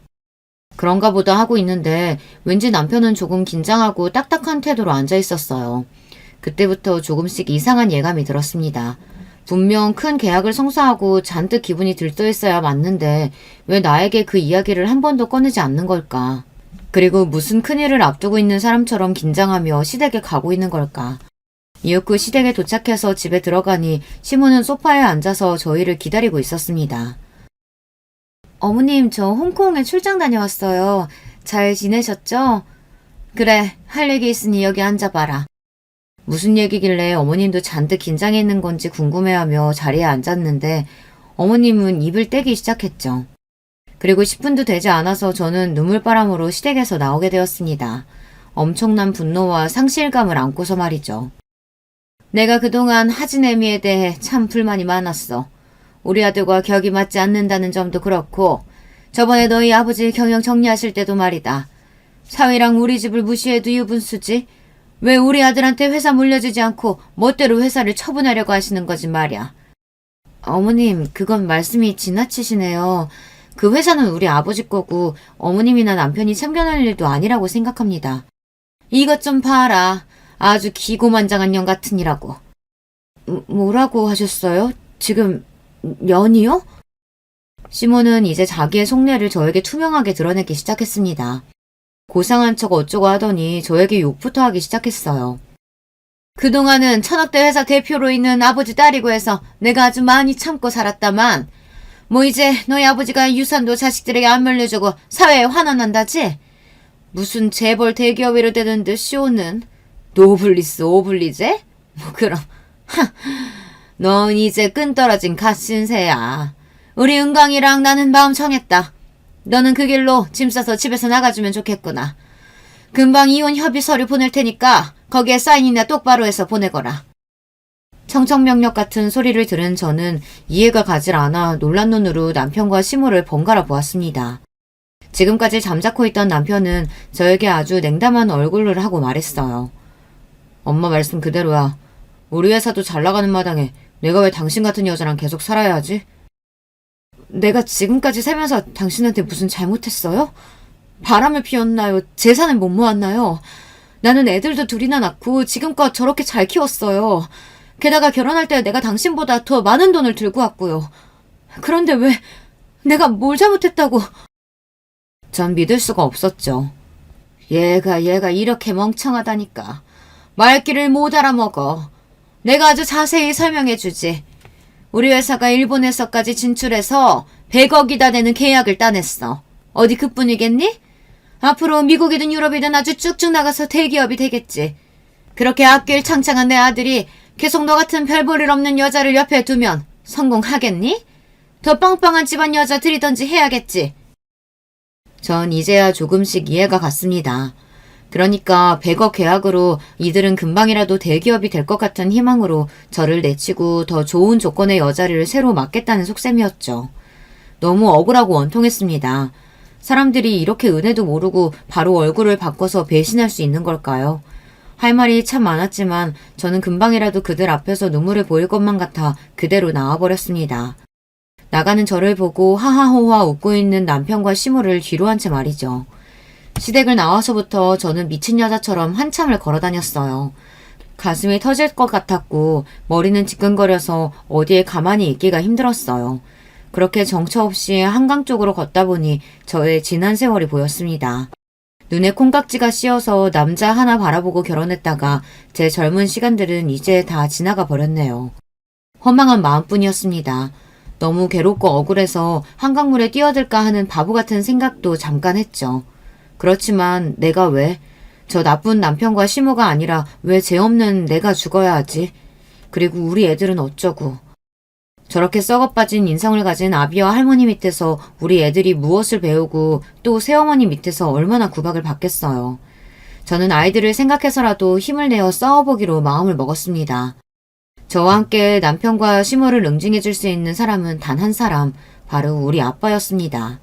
A: 그런가 보다 하고 있는데 왠지 남편은 조금 긴장하고 딱딱한 태도로 앉아 있었어요. 그때부터 조금씩 이상한 예감이 들었습니다. 분명 큰 계약을 성사하고 잔뜩 기분이 들떠 있어야 맞는데 왜 나에게 그 이야기를 한 번도 꺼내지 않는 걸까? 그리고 무슨 큰일을 앞두고 있는 사람처럼 긴장하며 시댁에 가고 있는 걸까? 이윽고 시댁에 도착해서 집에 들어가니 시모는 소파에 앉아서 저희를 기다리고 있었습니다. 어머님, 저 홍콩에 출장 다녀왔어요. 잘 지내셨죠? 그래, 할 얘기 있으니 여기 앉아봐라. 무슨 얘기길래 어머님도 잔뜩 긴장해 있는 건지 궁금해하며 자리에 앉았는데 어머님은 입을 떼기 시작했죠. 그리고 10분도 되지 않아서 저는 눈물바람으로 시댁에서 나오게 되었습니다. 엄청난 분노와 상실감을 안고서 말이죠. 내가 그동안 하진애미에 대해 참 불만이 많았어. 우리 아들과 격이 맞지 않는다는 점도 그렇고 저번에 너희 아버지 경영 정리하실 때도 말이다. 사위랑 우리 집을 무시해도 유분수지. 왜 우리 아들한테 회사 물려주지 않고 멋대로 회사를 처분하려고 하시는 거지 말이야. 어머님, 그건 말씀이 지나치시네요. 그 회사는 우리 아버지 거고 어머님이나 남편이 참견할 일도 아니라고 생각합니다. 이것 좀 봐라. 아주 기고만장한 년 같으니라고. 뭐라고 하셨어요? 지금 년이요? 시몬은 이제 자기의 속내를 저에게 투명하게 드러내기 시작했습니다. 고상한 척 어쩌고 하더니 저에게 욕부터 하기 시작했어요. 그동안은 천억대 회사 대표로 있는 아버지 딸이고 해서 내가 아주 많이 참고 살았다만 뭐 이제 너희 아버지가 유산도 자식들에게 안 물려주고 사회에 환원한다지? 무슨 재벌 대기업이라 되는 듯 쇼는 노블리스 오블리제? 뭐 그럼 넌 이제 끈떨어진 갓신세야. 우리 은광이랑 나는 마음 정했다. 너는 그 길로 짐 싸서 집에서 나가주면 좋겠구나. 금방 이혼 협의 서류 보낼 테니까 거기에 사인이나 똑바로 해서 보내거라. 청천벽력 같은 소리를 들은 저는 이해가 가질 않아 놀란 눈으로 남편과 시모를 번갈아 보았습니다. 지금까지 잠자코 있던 남편은 저에게 아주 냉담한 얼굴을 하고 말했어요. 엄마 말씀 그대로야. 우리 회사도 잘 나가는 마당에 내가 왜 당신 같은 여자랑 계속 살아야 하지? 내가 지금까지 살면서 당신한테 무슨 잘못했어요? 바람을 피웠나요? 재산을 못 모았나요? 나는 애들도 둘이나 낳고 지금껏 저렇게 잘 키웠어요. 게다가 결혼할 때 내가 당신보다 더 많은 돈을 들고 왔고요. 그런데 왜 내가 뭘 잘못했다고... 전 믿을 수가 없었죠. 얘가 이렇게 멍청하다니까. 말귀를 못 알아먹어. 내가 아주 자세히 설명해주지. 우리 회사가 일본에서까지 진출해서 100억이다 되는 계약을 따냈어. 어디 그뿐이겠니? 앞으로 미국이든 유럽이든 아주 쭉쭉 나가서 대기업이 되겠지. 그렇게 앞길 창창한 내 아들이 계속 너 같은 별 볼 일 없는 여자를 옆에 두면 성공하겠니? 더 빵빵한 집안 여자 들이던지 해야겠지. 전 이제야 조금씩 이해가 갔습니다. 그러니까 100억 계약으로 이들은 금방이라도 대기업이 될 것 같은 희망으로 저를 내치고 더 좋은 조건의 여자를 새로 맡겠다는 속셈이었죠. 너무 억울하고 원통했습니다. 사람들이 이렇게 은혜도 모르고 바로 얼굴을 바꿔서 배신할 수 있는 걸까요? 할 말이 참 많았지만 저는 금방이라도 그들 앞에서 눈물을 보일 것만 같아 그대로 나와버렸습니다. 나가는 저를 보고 하하호하 웃고 있는 남편과 시모를 뒤로 한 채 말이죠. 시댁을 나와서부터 저는 미친 여자처럼 한참을 걸어다녔어요. 가슴이 터질 것 같았고 머리는 지끈거려서 어디에 가만히 있기가 힘들었어요. 그렇게 정처 없이 한강 쪽으로 걷다 보니 저의 지난 세월이 보였습니다. 눈에 콩깍지가 씌어서 남자 하나 바라보고 결혼했다가 제 젊은 시간들은 이제 다 지나가 버렸네요. 허망한 마음뿐이었습니다. 너무 괴롭고 억울해서 한강물에 뛰어들까 하는 바보 같은 생각도 잠깐 했죠. 그렇지만 내가 왜? 저 나쁜 남편과 시모가 아니라 왜 죄 없는 내가 죽어야 하지? 그리고 우리 애들은 어쩌고. 저렇게 썩어빠진 인성을 가진 아비와 할머니 밑에서 우리 애들이 무엇을 배우고 또 새어머니 밑에서 얼마나 구박을 받겠어요. 저는 아이들을 생각해서라도 힘을 내어 싸워보기로 마음을 먹었습니다. 저와 함께 남편과 시모를 응징해줄 수 있는 사람은 단 한 사람, 바로 우리 아빠였습니다.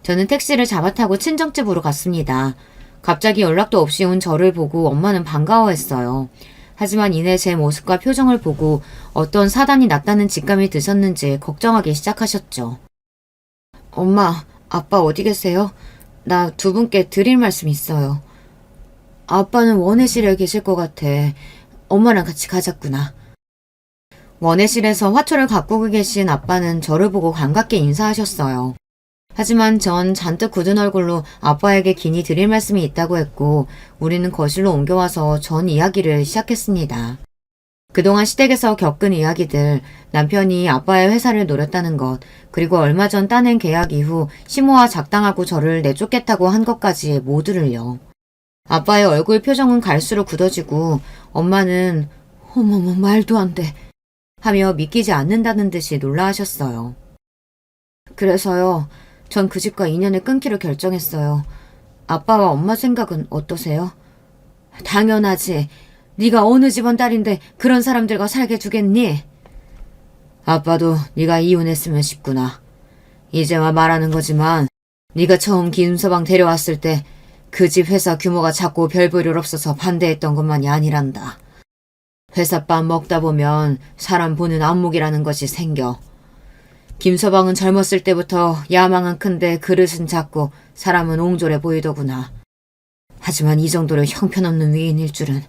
A: 저는 택시를 잡아타고 친정집으로 갔습니다. 갑자기 연락도 없이 온 저를 보고 엄마는 반가워했어요. 하지만 이내 제 모습과 표정을 보고 어떤 사단이 났다는 직감이 드셨는지 걱정하기 시작하셨죠. 엄마, 아빠 어디 계세요? 나 두 분께 드릴 말씀 있어요. 아빠는 원해실에 계실 것 같아. 엄마랑 같이 가자꾸나. 원해실에서 화초를 가꾸고 계신 아빠는 저를 보고 반갑게 인사하셨어요. 하지만 전 잔뜩 굳은 얼굴로 아빠에게 긴히 드릴 말씀이 있다고 했고 우리는 거실로 옮겨와서 전 이야기를 시작했습니다. 그동안 시댁에서 겪은 이야기들, 남편이 아빠의 회사를 노렸다는 것, 그리고 얼마 전 따낸 계약 이후 시모와 작당하고 저를 내쫓겠다고 한 것까지 모두를요. 아빠의 얼굴 표정은 갈수록 굳어지고 엄마는 어머머 말도 안 돼 하며 믿기지 않는다는 듯이 놀라하셨어요. 그래서요. 전 그 집과 인연을 끊기로 결정했어요. 아빠와 엄마 생각은 어떠세요? 당연하지. 네가 어느 집안 딸인데 그런 사람들과 살게 두겠니? 아빠도 네가 이혼했으면 싶구나. 이제와 말하는 거지만 네가 처음 김서방 데려왔을 때 그 집 회사 규모가 작고 별 볼 일 없어서 반대했던 것만이 아니란다. 회사밥 먹다 보면 사람 보는 안목이라는 것이 생겨. 김서방은 젊었을 때부터 야망은 큰데 그릇은 작고 사람은 옹졸해 보이더구나. 하지만 이 정도로 형편없는 위인일 줄은.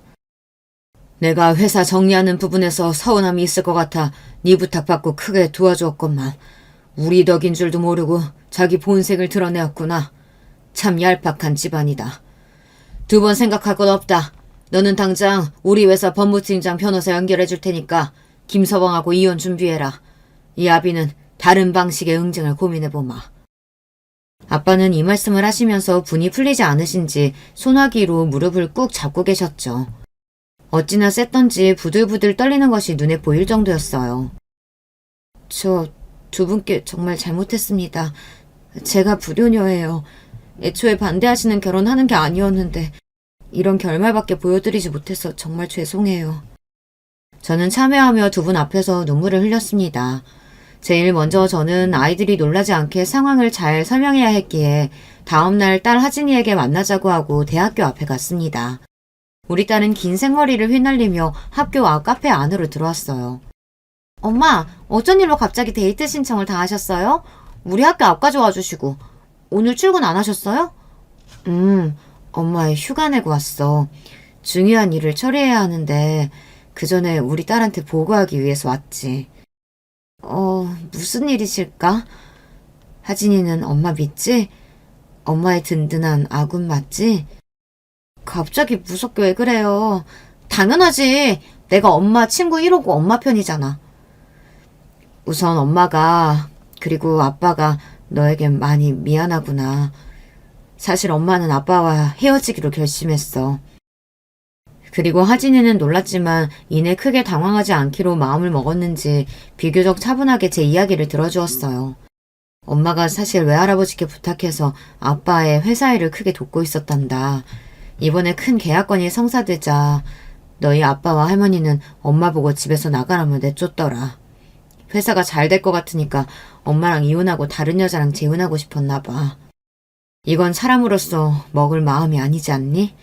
A: 내가 회사 정리하는 부분에서 서운함이 있을 것 같아 네 부탁받고 크게 도와주었건만 우리 덕인 줄도 모르고 자기 본색을 드러내었구나. 참 얄팍한 집안이다. 두 번 생각할 것 없다. 너는 당장 우리 회사 법무팀장 변호사 연결해 줄 테니까 김서방하고 이혼 준비해라. 이 아비는 다른 방식의 응징을 고민해보마. 아빠는 이 말씀을 하시면서 분이 풀리지 않으신지 소나기로 무릎을 꾹 잡고 계셨죠. 어찌나 셌던지 부들부들 떨리는 것이 눈에 보일 정도였어요. 저 두 분께 정말 잘못했습니다. 제가 불효녀예요. 애초에 반대하시는 결혼하는 게 아니었는데 이런 결말밖에 보여드리지 못해서 정말 죄송해요. 저는 참회하며 두 분 앞에서 눈물을 흘렸습니다. 제일 먼저 저는 아이들이 놀라지 않게 상황을 잘 설명해야 했기에 다음날 딸 하진이에게 만나자고 하고 대학교 앞에 갔습니다. 우리 딸은 긴 생머리를 휘날리며 학교 앞 카페 안으로 들어왔어요. 엄마, 어쩐 일로 갑자기 데이트 신청을 다 하셨어요? 우리 학교 앞까지 와주시고. 오늘 출근 안 하셨어요? 엄마 휴가 내고 왔어. 중요한 일을 처리해야 하는데 그 전에 우리 딸한테 보고하기 위해서 왔지. 무슨 일이실까? 하진이는 엄마 믿지? 엄마의 든든한 아군 맞지? 갑자기 무섭게 왜 그래요? 당연하지. 내가 엄마 친구 1호고 엄마 편이잖아. 우선 엄마가 그리고 아빠가 너에겐 많이 미안하구나. 사실 엄마는 아빠와 헤어지기로 결심했어. 그리고 하진이는 놀랐지만 이내 크게 당황하지 않기로 마음을 먹었는지 비교적 차분하게 제 이야기를 들어주었어요. 엄마가 사실 외할아버지께 부탁해서 아빠의 회사 일을 크게 돕고 있었단다. 이번에 큰 계약건이 성사되자 너희 아빠와 할머니는 엄마 보고 집에서 나가라며 내쫓더라. 회사가 잘 될 것 같으니까 엄마랑 이혼하고 다른 여자랑 재혼하고 싶었나 봐. 이건 사람으로서 먹을 마음이 아니지 않니?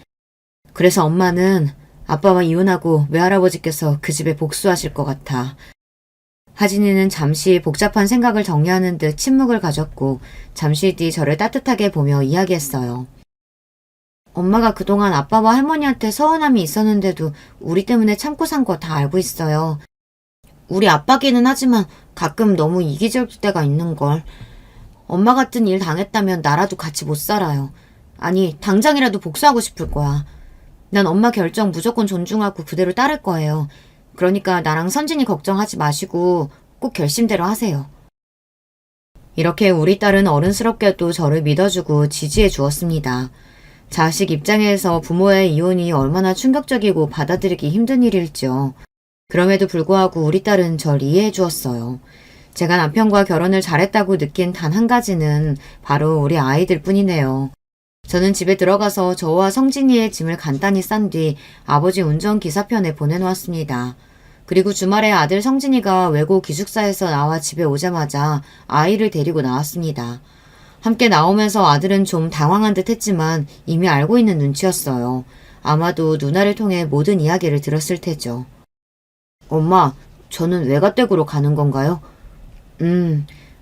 A: 그래서 엄마는 아빠와 이혼하고 외할아버지께서 그 집에 복수하실 것 같아. 하진이는 잠시 복잡한 생각을 정리하는 듯 침묵을 가졌고 잠시 뒤 저를 따뜻하게 보며 이야기했어요. 엄마가 그동안 아빠와 할머니한테 서운함이 있었는데도 우리 때문에 참고 산 거 다 알고 있어요. 우리 아빠기는 하지만 가끔 너무 이기적일 때가 있는걸. 엄마 같은 일 당했다면 나라도 같이 못 살아요. 아니, 당장이라도 복수하고 싶을 거야. 난 엄마 결정 무조건 존중하고 그대로 따를 거예요. 그러니까 나랑 선진이 걱정하지 마시고 꼭 결심대로 하세요. 이렇게 우리 딸은 어른스럽게도 저를 믿어주고 지지해 주었습니다. 자식 입장에서 부모의 이혼이 얼마나 충격적이고 받아들이기 힘든 일일지요. 그럼에도 불구하고 우리 딸은 절 이해해 주었어요. 제가 남편과 결혼을 잘했다고 느낀 단 한 가지는 바로 우리 아이들 뿐이네요. 저는 집에 들어가서 저와 성진이의 짐을 간단히 싼 뒤 아버지 운전기사편에 보내놓았습니다. 그리고 주말에 아들 성진이가 외고 기숙사에서 나와 집에 오자마자 아이를 데리고 나왔습니다. 함께 나오면서 아들은 좀 당황한 듯 했지만 이미 알고 있는 눈치였어요. 아마도 누나를 통해 모든 이야기를 들었을 테죠. 엄마, 저는 외가댁으로 가는 건가요?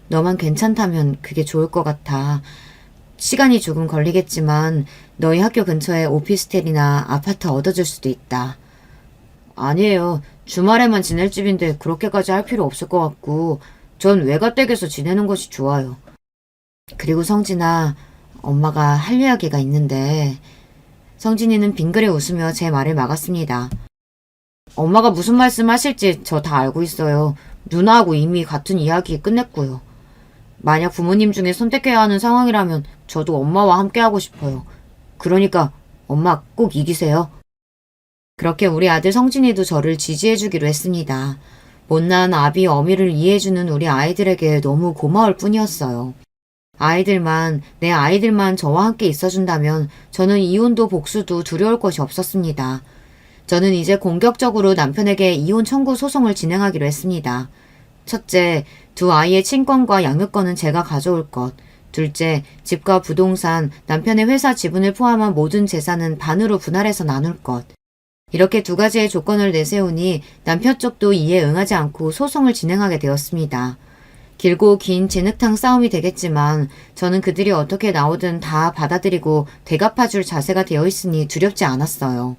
A: 너만 괜찮다면 그게 좋을 것 같아. 시간이 조금 걸리겠지만 너희 학교 근처에 오피스텔이나 아파트 얻어줄 수도 있다. 아니에요. 주말에만 지낼 집인데 그렇게까지 할 필요 없을 것 같고 전 외가댁에서 지내는 것이 좋아요. 그리고 성진아, 엄마가 할 이야기가 있는데. 성진이는 빙그레 웃으며 제 말을 막았습니다. 엄마가 무슨 말씀 하실지 저 다 알고 있어요. 누나하고 이미 같은 이야기 끝냈고요. 만약 부모님 중에 선택해야 하는 상황이라면 저도 엄마와 함께 하고 싶어요. 그러니까 엄마 꼭 이기세요. 그렇게 우리 아들 성진이도 저를 지지해주기로 했습니다. 못난 아비 어미를 이해해주는 우리 아이들에게 너무 고마울 뿐이었어요. 내 아이들만 저와 함께 있어준다면 저는 이혼도 복수도 두려울 것이 없었습니다. 저는 이제 공격적으로 남편에게 이혼 청구 소송을 진행하기로 했습니다. 첫째, 두 아이의 친권과 양육권은 제가 가져올 것. 둘째, 집과 부동산, 남편의 회사 지분을 포함한 모든 재산은 반으로 분할해서 나눌 것. 이렇게 두 가지의 조건을 내세우니 남편 쪽도 이에 응하지 않고 소송을 진행하게 되었습니다. 길고 긴 진흙탕 싸움이 되겠지만 저는 그들이 어떻게 나오든 다 받아들이고 대갚아줄 자세가 되어 있으니 두렵지 않았어요.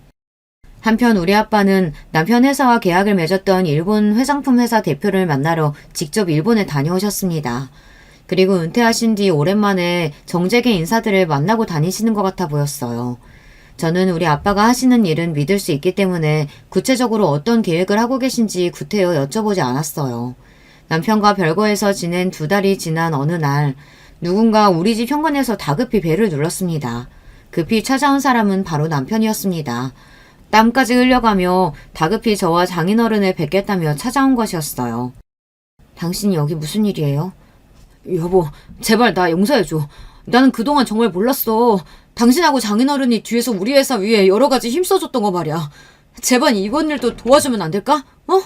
A: 한편 우리 아빠는 남편 회사와 계약을 맺었던 일본 화장품 회사 대표를 만나러 직접 일본에 다녀오셨습니다. 그리고 은퇴하신 뒤 오랜만에 정재계 인사들을 만나고 다니시는 것 같아 보였어요. 저는 우리 아빠가 하시는 일은 믿을 수 있기 때문에 구체적으로 어떤 계획을 하고 계신지 구태여 여쭤보지 않았어요. 남편과 별거에서 지낸 2달이 지난 어느 날 누군가 우리 집 현관에서 다급히 벨을 눌렀습니다. 급히 찾아온 사람은 바로 남편이었습니다. 땀까지 흘려가며 다급히 저와 장인어른을 뵙겠다며 찾아온 것이었어요. 당신이 여기 무슨 일이에요? 여보, 제발 나 용서해줘. 나는 그동안 정말 몰랐어. 당신하고 장인어른이 뒤에서 우리 회사 위에 여러 가지 힘써줬던 거 말이야. 제발 이번 일도 도와주면 안 될까? 어?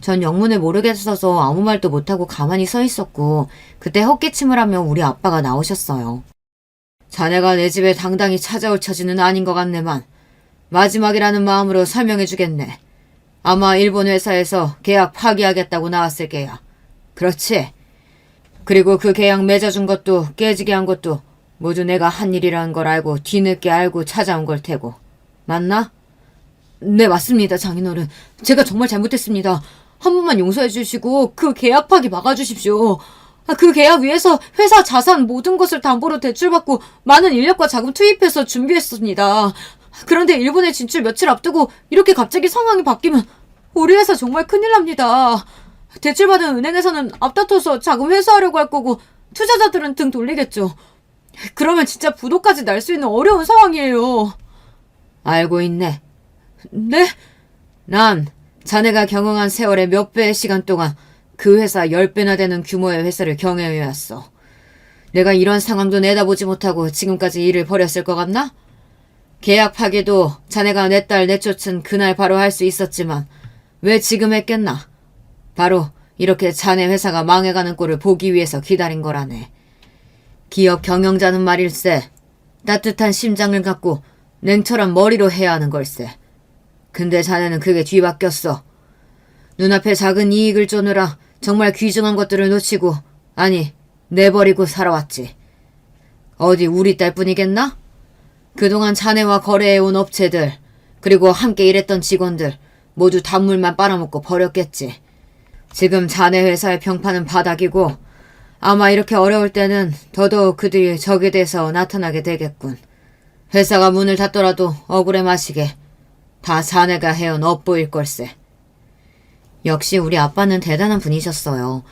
A: 전 영문을 모르겠어서 아무 말도 못하고 가만히 서 있었고 그때 헛기침을 하며 우리 아빠가 나오셨어요. 자네가 내 집에 당당히 찾아올 처지는 아닌 것 같네만 마지막이라는 마음으로 설명해주겠네. 아마 일본 회사에서 계약 파기하겠다고 나왔을 게야. 그렇지? 그리고 그 계약 맺어준 것도 깨지게 한 것도 모두 내가 한 일이라는 걸 알고 뒤늦게 알고 찾아온 걸 테고. 맞나? 네, 맞습니다, 장인어른. 제가 정말 잘못했습니다. 한 번만 용서해 주시고 그 계약 파기 막아주십시오. 그 계약 위해서 회사 자산 모든 것을 담보로 대출받고 많은 인력과 자금 투입해서 준비했습니다. 그런데 일본에 진출 며칠 앞두고 이렇게 갑자기 상황이 바뀌면 우리 회사 정말 큰일 납니다. 대출받은 은행에서는 앞다퉈서 자금 회수하려고 할 거고 투자자들은 등 돌리겠죠. 그러면 진짜 부도까지 날 수 있는 어려운 상황이에요. 알고 있네. 네? 난 자네가 경영한 세월의 몇 배의 시간 동안 그 회사 10배나 되는 규모의 회사를 경영해왔어. 내가 이런 상황도 내다보지 못하고 지금까지 일을 벌였을 것 같나? 계약 파기도 자네가 내 딸 내쫓은 그날 바로 할 수 있었지만 왜 지금 했겠나? 바로 이렇게 자네 회사가 망해가는 꼴을 보기 위해서 기다린 거라네. 기업 경영자는 말일세. 따뜻한 심장을 갖고 냉철한 머리로 해야 하는 걸세. 근데 자네는 그게 뒤바뀌었어. 눈앞에 작은 이익을 쫓느라 정말 귀중한 것들을 놓치고 아니 내버리고 살아왔지. 어디 우리 딸뿐이겠나? 그동안 자네와 거래해온 업체들 그리고 함께 일했던 직원들 모두 단물만 빨아먹고 버렸겠지. 지금 자네 회사의 평판은 바닥이고 아마 이렇게 어려울 때는 더더욱 그들이 적이 돼서 나타나게 되겠군. 회사가 문을 닫더라도 억울해 마시게 다 자네가 해온 업보일 걸세. 역시 우리 아빠는 대단한 분이셨어요.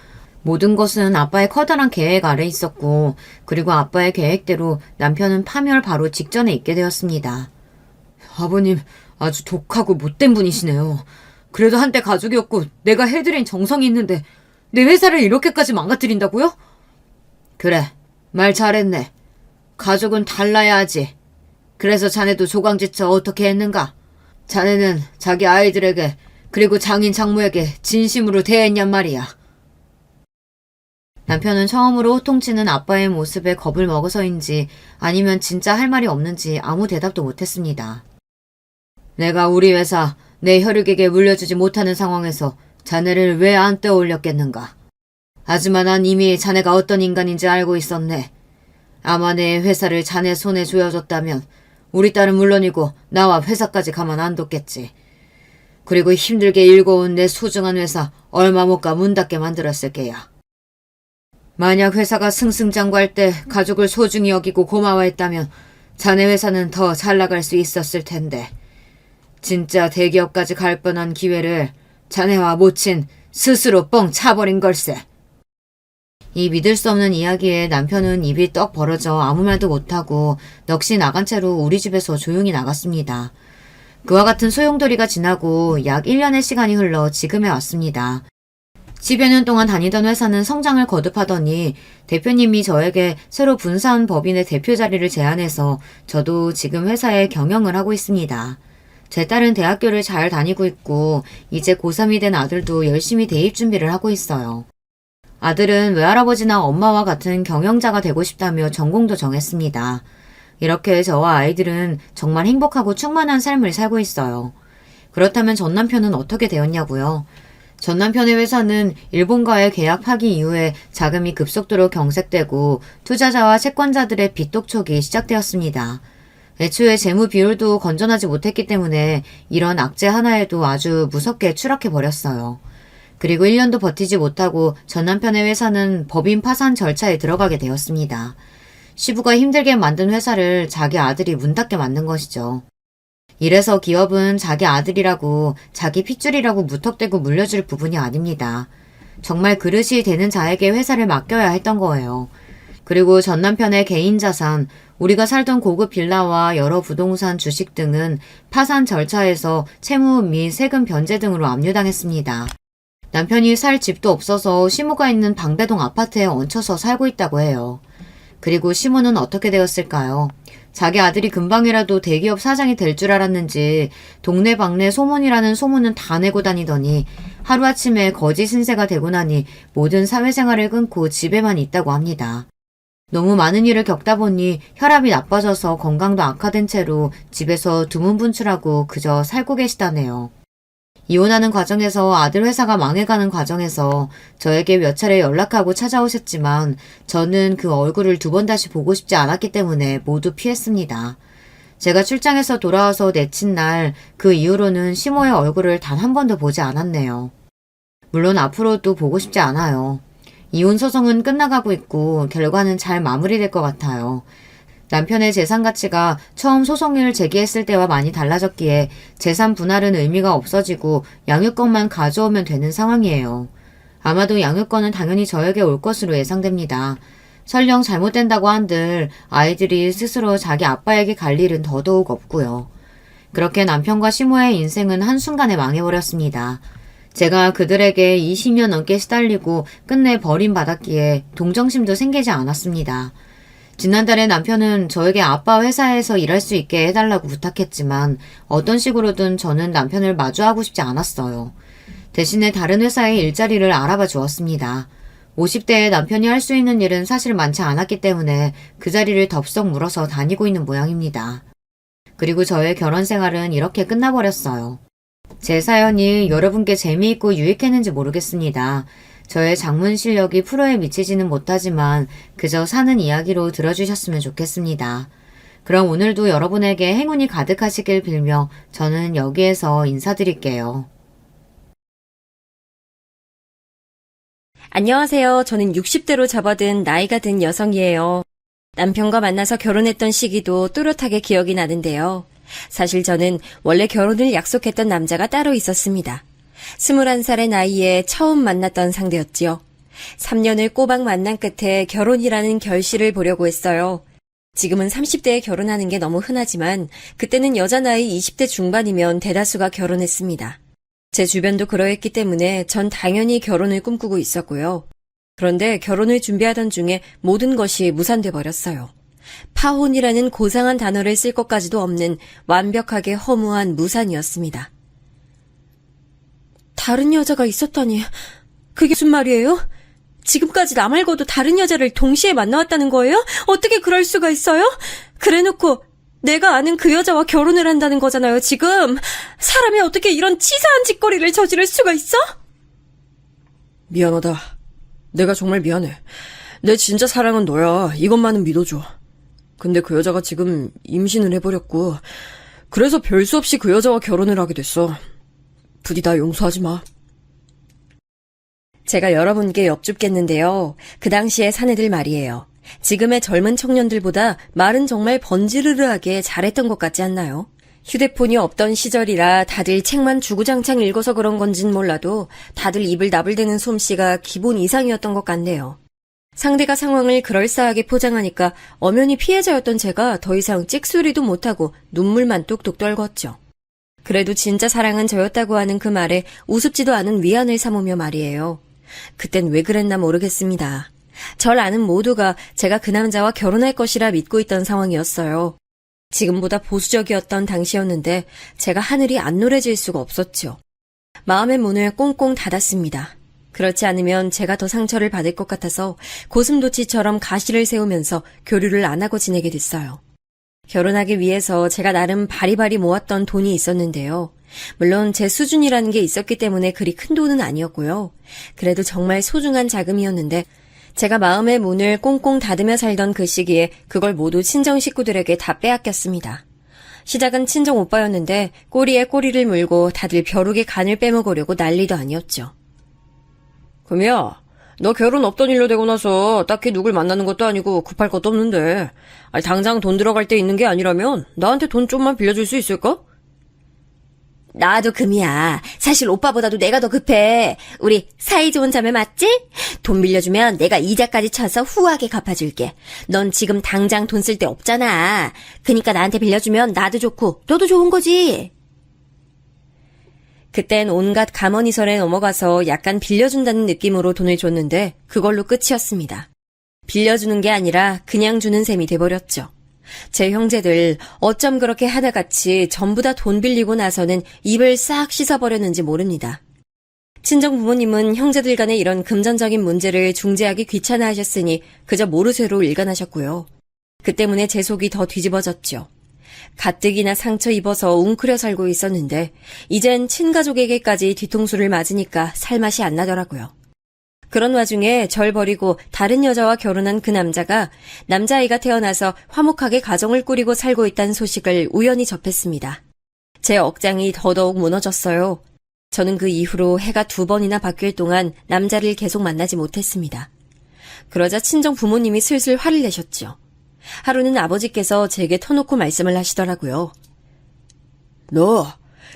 A: 모든 것은 아빠의 커다란 계획 아래 있었고 그리고 아빠의 계획대로 남편은 파멸 바로 직전에 있게 되었습니다. 아버님 아주 독하고 못된 분이시네요. 그래도 한때 가족이었고 내가 해드린 정성이 있는데 내 회사를 이렇게까지 망가뜨린다고요? 그래, 말 잘했네. 가족은 달라야 하지. 그래서 자네도 조강지처 어떻게 했는가? 자네는 자기 아이들에게 그리고 장인 장모에게 진심으로 대했냔 말이야. 남편은 처음으로 호통치는 아빠의 모습에 겁을 먹어서인지 아니면 진짜 할 말이 없는지 아무 대답도 못했습니다. 내가 우리 회사 내 혈육에게 물려주지 못하는 상황에서 자네를 왜 안 떠올렸겠는가. 하지만 난 이미 자네가 어떤 인간인지 알고 있었네. 아마 내 회사를 자네 손에 쥐어줬다면 우리 딸은 물론이고 나와 회사까지 가만 안 뒀겠지. 그리고 힘들게 일궈온 내 소중한 회사 얼마 못 가 문 닫게 만들었을 게야. 만약 회사가 승승장구할 때 가족을 소중히 여기고 고마워했다면 자네 회사는 더 잘 나갈 수 있었을 텐데 진짜 대기업까지 갈 뻔한 기회를 자네와 모친 스스로 뻥 차버린 걸세. 이 믿을 수 없는 이야기에 남편은 입이 떡 벌어져 아무 말도 못하고 넋이 나간 채로 우리 집에서 조용히 나갔습니다. 그와 같은 소용돌이가 지나고 약 1년의 시간이 흘러 지금에 왔습니다. 10여 년 동안 다니던 회사는 성장을 거듭하더니 대표님이 저에게 새로 분사한 법인의 대표 자리를 제안해서 저도 지금 회사에 경영을 하고 있습니다. 제 딸은 대학교를 잘 다니고 있고 이제 고3이 된 아들도 열심히 대입 준비를 하고 있어요. 아들은 외할아버지나 엄마와 같은 경영자가 되고 싶다며 전공도 정했습니다. 이렇게 저와 아이들은 정말 행복하고 충만한 삶을 살고 있어요. 그렇다면 전 남편은 어떻게 되었냐고요? 전 남편의 회사는 일본과의 계약 파기 이후에 자금이 급속도로 경색되고 투자자와 채권자들의 빚 독촉이 시작되었습니다. 애초에 재무 비율도 건전하지 못했기 때문에 이런 악재 하나에도 아주 무섭게 추락해버렸어요. 그리고 1년도 버티지 못하고 전 남편의 회사는 법인 파산 절차에 들어가게 되었습니다. 시부가 힘들게 만든 회사를 자기 아들이 문 닫게 만든 것이죠. 이래서 기업은 자기 아들이라고 자기 핏줄이라고 무턱대고 물려줄 부분이 아닙니다. 정말 그릇이 되는 자에게 회사를 맡겨야 했던 거예요. 그리고 전 남편의 개인 자산, 우리가 살던 고급 빌라와 여러 부동산 주식 등은 파산 절차에서 채무 및 세금 변제 등으로 압류당했습니다. 남편이 살 집도 없어서 시모가 있는 방배동 아파트에 얹혀서 살고 있다고 해요. 그리고 시모는 어떻게 되었을까요? 자기 아들이 금방이라도 대기업 사장이 될 줄 알았는지 동네방네 소문이라는 소문은 다 내고 다니더니 하루아침에 거지 신세가 되고 나니 모든 사회생활을 끊고 집에만 있다고 합니다. 너무 많은 일을 겪다 보니 혈압이 나빠져서 건강도 악화된 채로 집에서 두문분출하고 그저 살고 계시다네요. 이혼하는 과정에서 아들 회사가 망해가는 과정에서 저에게 몇 차례 연락하고 찾아오셨지만 저는 그 얼굴을 2번 다시 보고 싶지 않았기 때문에 모두 피했습니다. 제가 출장에서 돌아와서 내친 날 그 이후로는 시모의 얼굴을 단 한 번도 보지 않았네요. 물론 앞으로도 보고 싶지 않아요. 이혼 소송은 끝나가고 있고 결과는 잘 마무리될 것 같아요. 남편의 재산 가치가 처음 소송을 제기했을 때와 많이 달라졌기에 재산 분할은 의미가 없어지고 양육권만 가져오면 되는 상황이에요. 아마도 양육권은 당연히 저에게 올 것으로 예상됩니다. 설령 잘못된다고 한들 아이들이 스스로 자기 아빠에게 갈 일은 더더욱 없고요. 그렇게 남편과 시모의 인생은 한순간에 망해버렸습니다. 제가 그들에게 20년 넘게 시달리고 끝내 버림받았기에 동정심도 생기지 않았습니다. 지난달에 남편은 저에게 아빠 회사에서 일할 수 있게 해달라고 부탁했지만 어떤 식으로든 저는 남편을 마주하고 싶지 않았어요. 대신에 다른 회사의 일자리를 알아봐 주었습니다. 50대의 남편이 할 수 있는 일은 사실 많지 않았기 때문에 그 자리를 덥석 물어서 다니고 있는 모양입니다. 그리고 저의 결혼 생활은 이렇게 끝나버렸어요. 제 사연이 여러분께 재미있고 유익했는지 모르겠습니다. 저의 장문 실력이 프로에 미치지는 못하지만 그저 사는 이야기로 들어주셨으면 좋겠습니다. 그럼 오늘도 여러분에게 행운이 가득하시길 빌며 저는 여기에서 인사드릴게요.
B: 안녕하세요. 저는 60대로 접어든 나이가 든 여성이에요. 남편과 만나서 결혼했던 시기도 또렷하게 기억이 나는데요. 사실 저는 원래 결혼을 약속했던 남자가 따로 있었습니다. 21살의 나이에 처음 만났던 상대였지요. 3년을 꼬박 만난 끝에 결혼이라는 결실을 보려고 했어요. 지금은 30대에 결혼하는 게 너무 흔하지만 그때는 여자 나이 20대 중반이면 대다수가 결혼했습니다. 제 주변도 그러했기 때문에 전 당연히 결혼을 꿈꾸고 있었고요. 그런데 결혼을 준비하던 중에 모든 것이 무산돼 버렸어요. 파혼이라는 고상한 단어를 쓸 것까지도 없는 완벽하게 허무한 무산이었습니다. 다른 여자가 있었다니, 그게 무슨 말이에요? 지금까지 나 말고도 다른 여자를 동시에 만나왔다는 거예요? 어떻게 그럴 수가 있어요? 그래놓고 내가 아는 그 여자와 결혼을 한다는 거잖아요, 지금. 사람이 어떻게 이런 치사한 짓거리를 저지를 수가 있어?
C: 미안하다. 내가 정말 미안해. 내 진짜 사랑은 너야. 이것만은 믿어줘. 근데 그 여자가 지금 임신을 해버렸고, 그래서 별 수 없이 그 여자와 결혼을 하게 됐어. 부디 나 용서하지 마.
B: 제가 여러분께 엽줍겠는데요. 그 당시의 사내들 말이에요. 지금의 젊은 청년들보다 말은 정말 번지르르하게 잘했던 것 같지 않나요? 휴대폰이 없던 시절이라 다들 책만 주구장창 읽어서 그런 건진 몰라도 다들 입을 나불대는 솜씨가 기본 이상이었던 것 같네요. 상대가 상황을 그럴싸하게 포장하니까 엄연히 피해자였던 제가 더 이상 찍소리도 못하고 눈물만 뚝뚝 떨궜죠. 그래도 진짜 사랑은 저였다고 하는 그 말에 우습지도 않은 위안을 삼으며 말이에요. 그땐 왜 그랬나 모르겠습니다. 절 아는 모두가 제가 그 남자와 결혼할 것이라 믿고 있던 상황이었어요. 지금보다 보수적이었던 당시였는데 제가 하늘이 안 노래질 수가 없었죠. 마음의 문을 꽁꽁 닫았습니다. 그렇지 않으면 제가 더 상처를 받을 것 같아서 고슴도치처럼 가시를 세우면서 교류를 안 하고 지내게 됐어요. 결혼하기 위해서 제가 나름 바리바리 모았던 돈이 있었는데요. 물론 제 수준이라는 게 있었기 때문에 그리 큰 돈은 아니었고요. 그래도 정말 소중한 자금이었는데 제가 마음의 문을 꽁꽁 닫으며 살던 그 시기에 그걸 모두 친정 식구들에게 다 빼앗겼습니다. 시작은 친정 오빠였는데 꼬리에 꼬리를 물고 다들 벼룩의 간을 빼먹으려고 난리도 아니었죠.
C: 금이야, 너 결혼 없던 일로 되고 나서 딱히 누굴 만나는 것도 아니고 급할 것도 없는데, 당장 돈 들어갈 때 있는 게 아니라면 나한테 돈 좀만 빌려줄 수 있을까?
B: 나도 금이야. 사실 오빠보다도 내가 더 급해. 우리 사이좋은 자매 맞지? 돈 빌려주면 내가 이자까지 쳐서 후하게 갚아줄게. 넌 지금 당장 돈 쓸 데 없잖아. 그니까 나한테 빌려주면 나도 좋고 너도 좋은 거지. 그땐 온갖 감언이설에 넘어가서 약간 빌려준다는 느낌으로 돈을 줬는데 그걸로 끝이었습니다. 빌려주는 게 아니라 그냥 주는 셈이 돼버렸죠. 제 형제들 어쩜 그렇게 하나같이 전부 다 돈 빌리고 나서는 입을 싹 씻어버렸는지 모릅니다. 친정 부모님은 형제들 간의 이런 금전적인 문제를 중재하기 귀찮아하셨으니 그저 모르쇠로 일관하셨고요. 그 때문에 제 속이 더 뒤집어졌죠. 가뜩이나 상처 입어서 웅크려 살고 있었는데 이젠 친가족에게까지 뒤통수를 맞으니까 살맛이 안 나더라고요. 그런 와중에 절 버리고 다른 여자와 결혼한 그 남자가 남자아이가 태어나서 화목하게 가정을 꾸리고 살고 있다는 소식을 우연히 접했습니다. 제 억장이 더더욱 무너졌어요. 저는 그 이후로 해가 2번이나 바뀔 동안 남자를 계속 만나지 못했습니다. 그러자 친정 부모님이 슬슬 화를 내셨죠. 하루는 아버지께서 제게 터놓고 말씀을 하시더라고요.
C: 너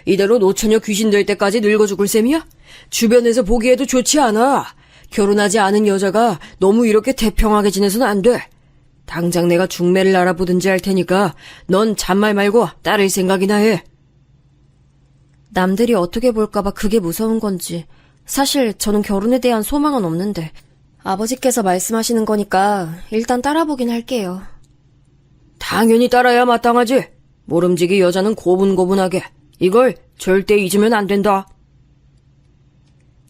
C: 이대로 노처녀 귀신 될 때까지 늙어 죽을 셈이야? 주변에서 보기에도 좋지 않아. 결혼하지 않은 여자가 너무 이렇게 태평하게 지내서는 안 돼. 당장 내가 중매를 알아보든지 할 테니까 넌 잔말 말고 따를 생각이나 해.
B: 남들이 어떻게 볼까봐 그게 무서운 건지 사실 저는 결혼에 대한 소망은 없는데 아버지께서 말씀하시는 거니까 일단 따라보긴 할게요.
C: 당연히 따라야 마땅하지. 모름지기 여자는 고분고분하게. 이걸 절대 잊으면 안 된다.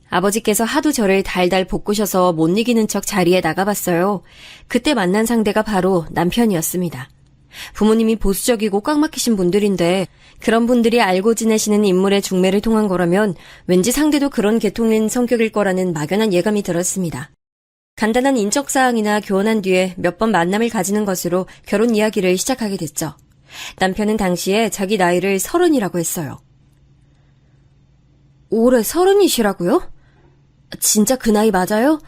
B: 아버지께서 하도 저를 달달 볶으셔서 못 이기는 척 자리에 나가봤어요. 그때 만난 상대가 바로 남편이었습니다. 부모님이 보수적이고 꽉 막히신 분들인데 그런 분들이 알고 지내시는 인물의 중매를 통한 거라면 왠지 상대도 그런 계통인 성격일 거라는 막연한 예감이 들었습니다. 간단한 인적사항이나 교환한 뒤에 몇 번 만남을 가지는 것으로 결혼 이야기를 시작하게 됐죠. 남편은 당시에 자기 나이를 30이라고 했어요. 올해 30이시라고요? 진짜 그 나이 맞아요?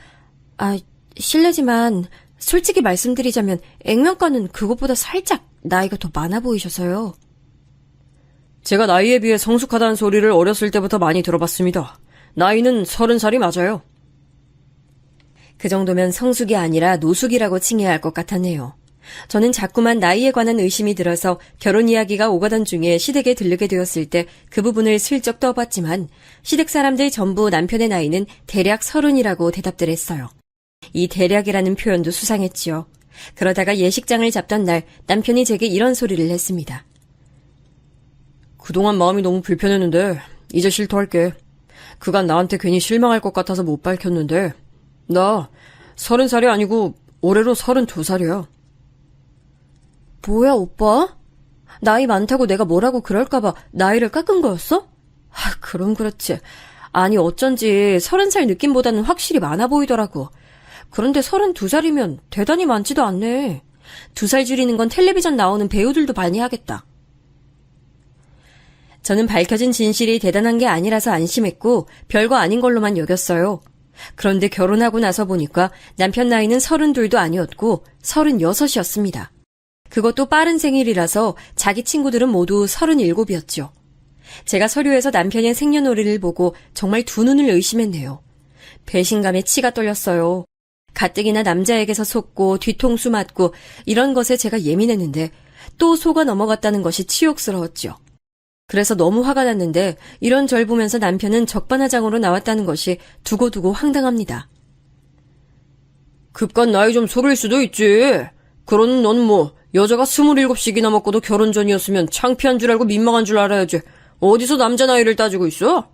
B: 실례지만 솔직히 말씀드리자면 액면가는 그것보다 살짝 나이가 더 많아 보이셔서요.
C: 제가 나이에 비해 성숙하다는 소리를 어렸을 때부터 많이 들어봤습니다. 나이는 30살이 맞아요.
B: 그 정도면 성숙이 아니라 노숙이라고 칭해야 할 것 같았네요. 저는 자꾸만 나이에 관한 의심이 들어서 결혼 이야기가 오가던 중에 시댁에 들르게 되었을 때 그 부분을 슬쩍 떠봤지만 시댁 사람들 전부 남편의 나이는 대략 30이라고 대답들 했어요. 이 대략이라는 표현도 수상했지요. 그러다가 예식장을 잡던 날 남편이 제게 이런 소리를 했습니다.
C: 그동안 마음이 너무 불편했는데 이제 실토할게. 그간 나한테 괜히 실망할 것 같아서 못 밝혔는데 나 30살이 아니고 올해로 32살이야.
B: 뭐야 오빠? 나이 많다고 내가 뭐라고 그럴까봐 나이를 깎은 거였어? 그럼 그렇지. 아니 어쩐지 30살 느낌보다는 확실히 많아 보이더라고. 그런데 32살이면 대단히 많지도 않네. 2살 줄이는 건 텔레비전 나오는 배우들도 많이 하겠다. 저는 밝혀진 진실이 대단한 게 아니라서 안심했고 별거 아닌 걸로만 여겼어요. 그런데 결혼하고 나서 보니까 남편 나이는 32도 아니었고 36이었습니다. 그것도 빠른 생일이라서 자기 친구들은 모두 37이었죠. 제가 서류에서 남편의 생년월일을 보고 정말 두 눈을 의심했네요. 배신감에 치가 떨렸어요. 가뜩이나 남자에게서 속고 뒤통수 맞고 이런 것에 제가 예민했는데 또 속아 넘어갔다는 것이 치욕스러웠죠. 그래서 너무 화가 났는데 이런 절 보면서 남편은 적반하장으로 나왔다는 것이 두고두고 황당합니다.
C: 급간 나이 좀 속일 수도 있지. 그러는 넌 뭐 여자가 27씩이나 먹고도 결혼 전이었으면 창피한 줄 알고 민망한 줄 알아야지. 어디서 남자 나이를 따지고 있어?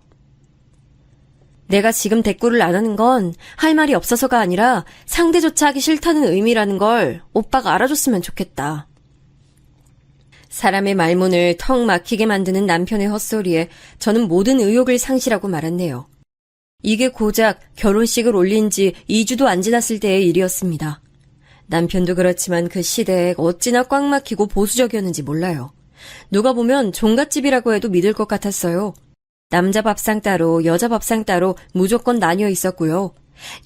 B: 내가 지금 대꾸를 안 하는 건 할 말이 없어서가 아니라 상대조차 하기 싫다는 의미라는 걸 오빠가 알아줬으면 좋겠다. 사람의 말문을 턱 막히게 만드는 남편의 헛소리에 저는 모든 의욕을 상실하고 말았네요. 이게 고작 결혼식을 올린 지 2주도 안 지났을 때의 일이었습니다. 남편도 그렇지만 그 시댁 어찌나 꽉 막히고 보수적이었는지 몰라요. 누가 보면 종갓집이라고 해도 믿을 것 같았어요. 남자 밥상 따로 여자 밥상 따로 무조건 나뉘어 있었고요.